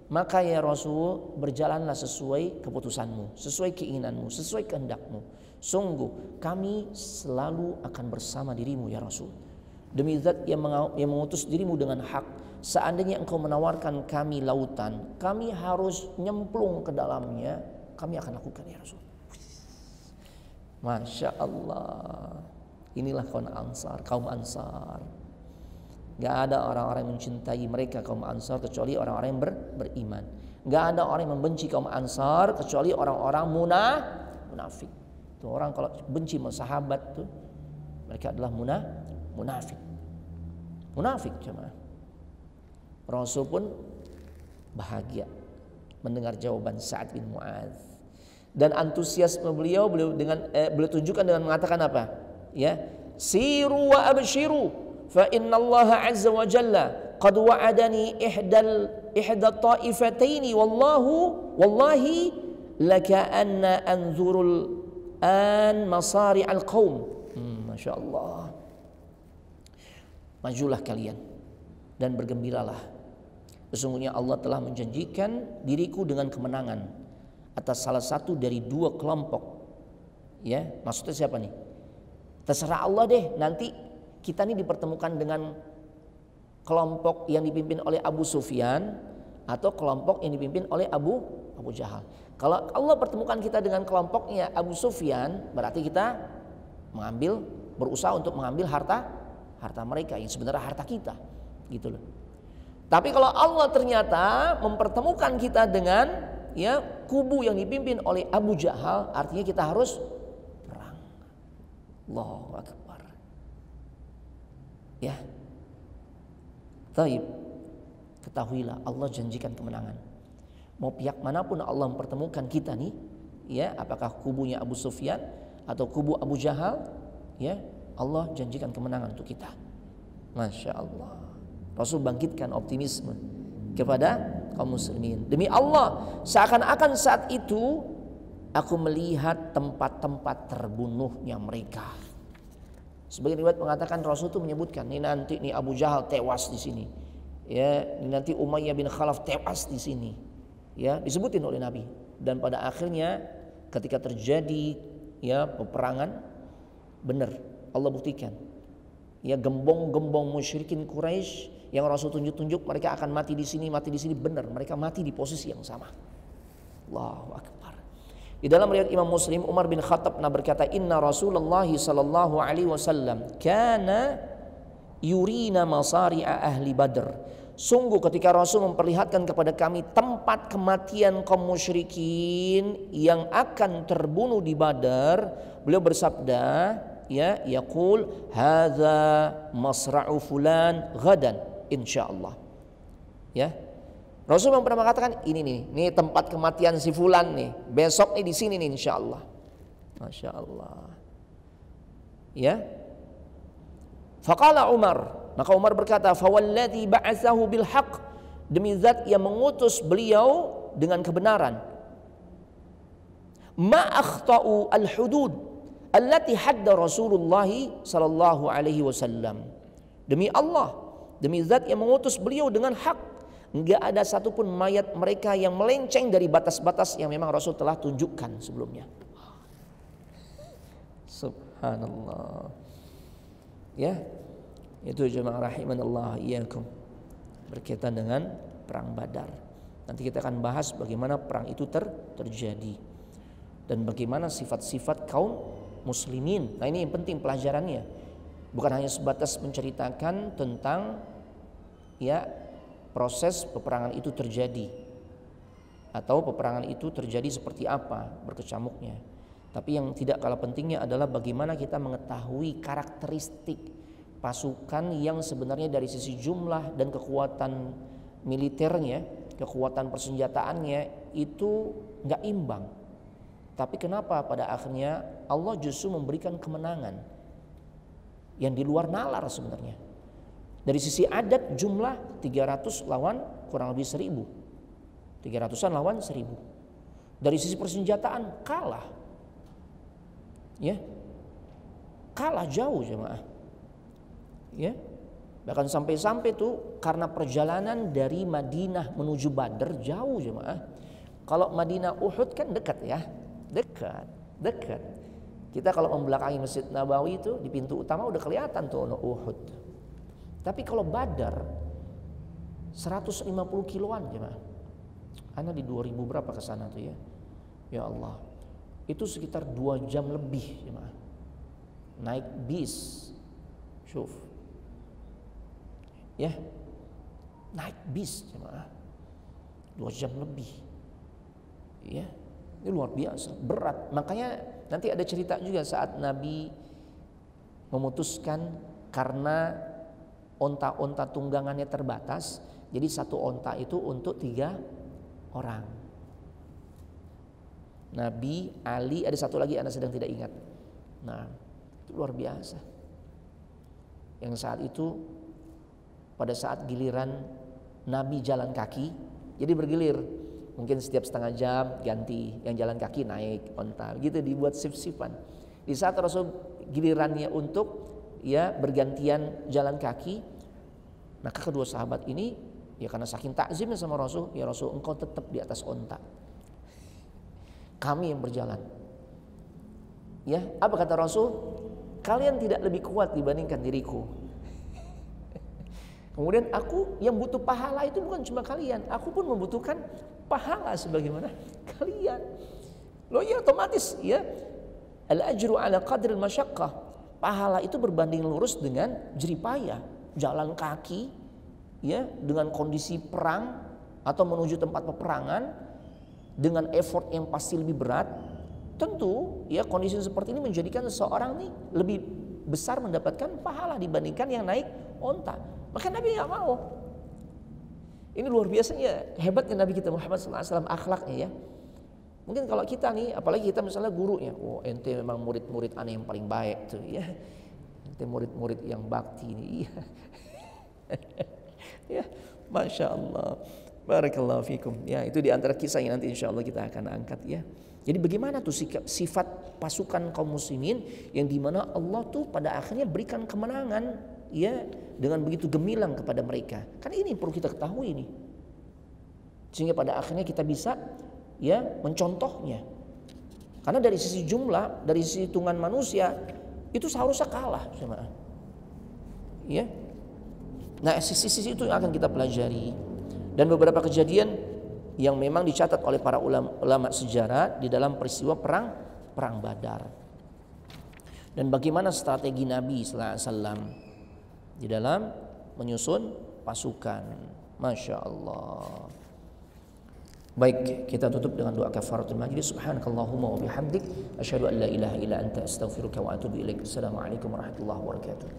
Maka ya Rasul, berjalanlah sesuai keputusanmu, sesuai keinginanmu, sesuai kehendakmu. Sungguh kami selalu akan bersama dirimu ya Rasul. Demi zat yang mengutus dirimu dengan hak, seandainya engkau menawarkan kami lautan, kami harus nyemplung ke dalamnya, kami akan lakukan ya Rasul. Masya Allah. Inilah kaum Ansar. Gak ada orang-orang yang mencintai mereka kaum Ansar kecuali orang-orang yang beriman. Gak ada orang yang membenci kaum Ansar kecuali orang-orang munafik. Tuh orang kalau benci sama sahabat tuh, mereka adalah munafik. Munafik cuma. Rasul pun bahagia mendengar jawaban Sa'ad bin Mu'adz. Dan antusiasme beliau tunjukkan dengan mengatakan apa? Ya, siru wa abshiru. Fa inna Allah azza wa jalla qad wa'adani ihda ta'ifataini wallahi lakaanna anzurul an masari al-qaum. Masya Allah. Majulah kalian dan bergembiralah. Sesungguhnya Allah telah menjanjikan diriku dengan kemenangan atas salah satu dari 2 kelompok. Ya, maksudnya siapa nih? Terserah Allah deh, nanti kita ini dipertemukan dengan kelompok yang dipimpin oleh Abu Sufyan atau kelompok yang dipimpin oleh Abu Jahal. Kalau Allah pertemukan kita dengan kelompoknya Abu Sufyan, berarti kita berusaha untuk mengambil harta mereka yang sebenarnya harta kita, gitu loh. Tapi kalau Allah ternyata mempertemukan kita dengan ya kubu yang dipimpin oleh Abu Jahal, artinya kita harus perang. Allahu Akbar. Ya, taib, ketahuilah Allah janjikan kemenangan. Mau pihak manapun Allah mempertemukan kita nih, ya, apakah kubunya Abu Sufyan atau kubu Abu Jahal, ya, Allah janjikan kemenangan untuk kita. Masya Allah. Rasul bangkitkan optimisme kepada kaum muslimin. Demi Allah, seakan-akan saat itu aku melihat tempat-tempat terbunuhnya mereka. Sebagian riwayat mengatakan Rasul itu menyebutkan, nih nanti nih Abu Jahal tewas di sini, ya, ini nanti Umayyah bin Khalaf tewas di sini, ya, disebutin oleh Nabi. Dan pada akhirnya ketika terjadi ya peperangan, benar Allah buktikan, ya, gembong-gembong musyrikin Quraisy yang Rasul tunjuk-tunjuk mereka akan mati di sini, benar mereka mati di posisi yang sama. Allahu Akbar. Di dalam riwayat Imam Muslim, Umar bin Khattab pernah berkata, Inna Rasulullah sallallahu alaihi wasallam kana yurina masari'a ahli Badr. Sungguh ketika Rasul memperlihatkan kepada kami tempat kematian kaum musyrikin yang akan terbunuh di Badar, beliau bersabda, ya, yaqul hadza masra'u fulan ghadan insyaallah. Ya. Rasul memang pernah mengatakan, ini tempat kematian si fulan nih, besok nih di sini nih insyaallah. Masya Allah. Ya. Faqala Umar, maka Umar berkata, fawalladzi ba'atsahu bil haqq, demi zat yang mengutus beliau dengan kebenaran. Ma akhta'u al hudud allati hadda Rasulullah sallallahu alaihi wasallam. Demi Allah, demi zat yang mengutus beliau dengan hak, enggak ada satupun mayat mereka yang melenceng dari batas-batas yang memang Rasul telah tunjukkan sebelumnya. Subhanallah. Ya, itu jemaah rahimanallah iyyakum, berkaitan dengan perang Badar. Nanti kita akan bahas bagaimana perang itu terjadi dan bagaimana sifat-sifat kaum muslimin. Nah, ini yang penting pelajarannya. Bukan hanya sebatas menceritakan tentang ya proses peperangan itu terjadi atau peperangan itu terjadi seperti apa berkecamuknya. Tapi yang tidak kalah pentingnya adalah bagaimana kita mengetahui karakteristik pasukan yang sebenarnya dari sisi jumlah dan kekuatan militernya, kekuatan persenjataannya itu nggak imbang. Tapi kenapa pada akhirnya Allah justru memberikan kemenangan yang di luar nalar sebenarnya. Dari sisi adat jumlah 300 lawan kurang lebih 1000. 300-an lawan 1000. Dari sisi persenjataan kalah. Ya. Kalah jauh jemaah. Ya. Bahkan sampai-sampai tuh karena perjalanan dari Madinah menuju Badr jauh jemaah. Kalau Madinah Uhud kan dekat ya. Dekat. Kita kalau membelakangi Masjid Nabawi itu di pintu utama udah kelihatan tuh Uhud. Tapi kalau Badar 150 kiloan jemaah. Ana di 2000 berapa ke sana tuh ya. Ya Allah. Itu sekitar 2 jam lebih jemaah. Naik bis. Syuf. Ya. Naik bis jemaah. 2 jam lebih. Ya. Ini luar biasa, berat. Makanya nanti ada cerita juga saat Nabi memutuskan karena onta-onta tunggangannya terbatas, jadi satu onta itu untuk 3 orang. Nabi, Ali, ada satu lagi Anda sedang tidak ingat. Nah, itu luar biasa. Yang saat itu pada saat giliran Nabi jalan kaki, jadi bergilir. Mungkin setiap setengah jam ganti, yang jalan kaki naik onta, gitu dibuat shift-shiftan. Di saat Rasul gilirannya untuk ya bergantian jalan kaki, maka kedua sahabat ini ya karena saking takzimnya sama Rasul, ya Rasul engkau tetap di atas onta, kami yang berjalan. Ya, apa kata Rasul? Kalian tidak lebih kuat dibandingkan diriku. Kemudian aku yang butuh pahala itu bukan cuma kalian, aku pun membutuhkan pahala sebagaimana kalian. Loh ya otomatis ya, al ajru ala qadril masyaqqah. Pahala itu berbanding lurus dengan jeripaya, jalan kaki ya dengan kondisi perang atau menuju tempat peperangan dengan effort yang pasti lebih berat. Tentu ya kondisi seperti ini menjadikan seseorang nih lebih besar mendapatkan pahala dibandingkan yang naik onta. Maka Nabi nggak mau. Ini luar biasanya hebatnya Nabi kita Muhammad SAW akhlaknya ya. Mungkin kalau kita nih, apalagi kita misalnya gurunya, oh ente memang murid-murid aneh yang paling baik tuh ya. Ente murid-murid yang bakti nih. Ya, masya Allah. Barakallahu fikum. Ya, itu di antara kisah yang nanti insya Allah kita akan angkat ya. Jadi bagaimana tuh sifat pasukan kaum muslimin yang dimana Allah tuh pada akhirnya berikan kemenangan ya dengan begitu gemilang kepada mereka. Kan ini perlu kita ketahui nih. Sehingga pada akhirnya kita bisa ya mencontohnya. Karena dari sisi jumlah, dari sisi hitungan manusia itu seharusnya kalah sama. Ya. Nah, sisi-sisi itu yang akan kita pelajari. Dan beberapa kejadian yang memang dicatat oleh para ulama sejarah di dalam peristiwa perang Badar. Dan bagaimana strategi Nabi sallallahu alaihi wasallam di dalam menyusun pasukan. Masya Allah. Baik, kita tutup dengan doa kafaratul majlis. Subhanakallahumma wa bihamdik asyhadu an la ilaha illa anta astaghfiruka wa atubu ilaik. Assalamualaikum warahmatullahi wabarakatuh.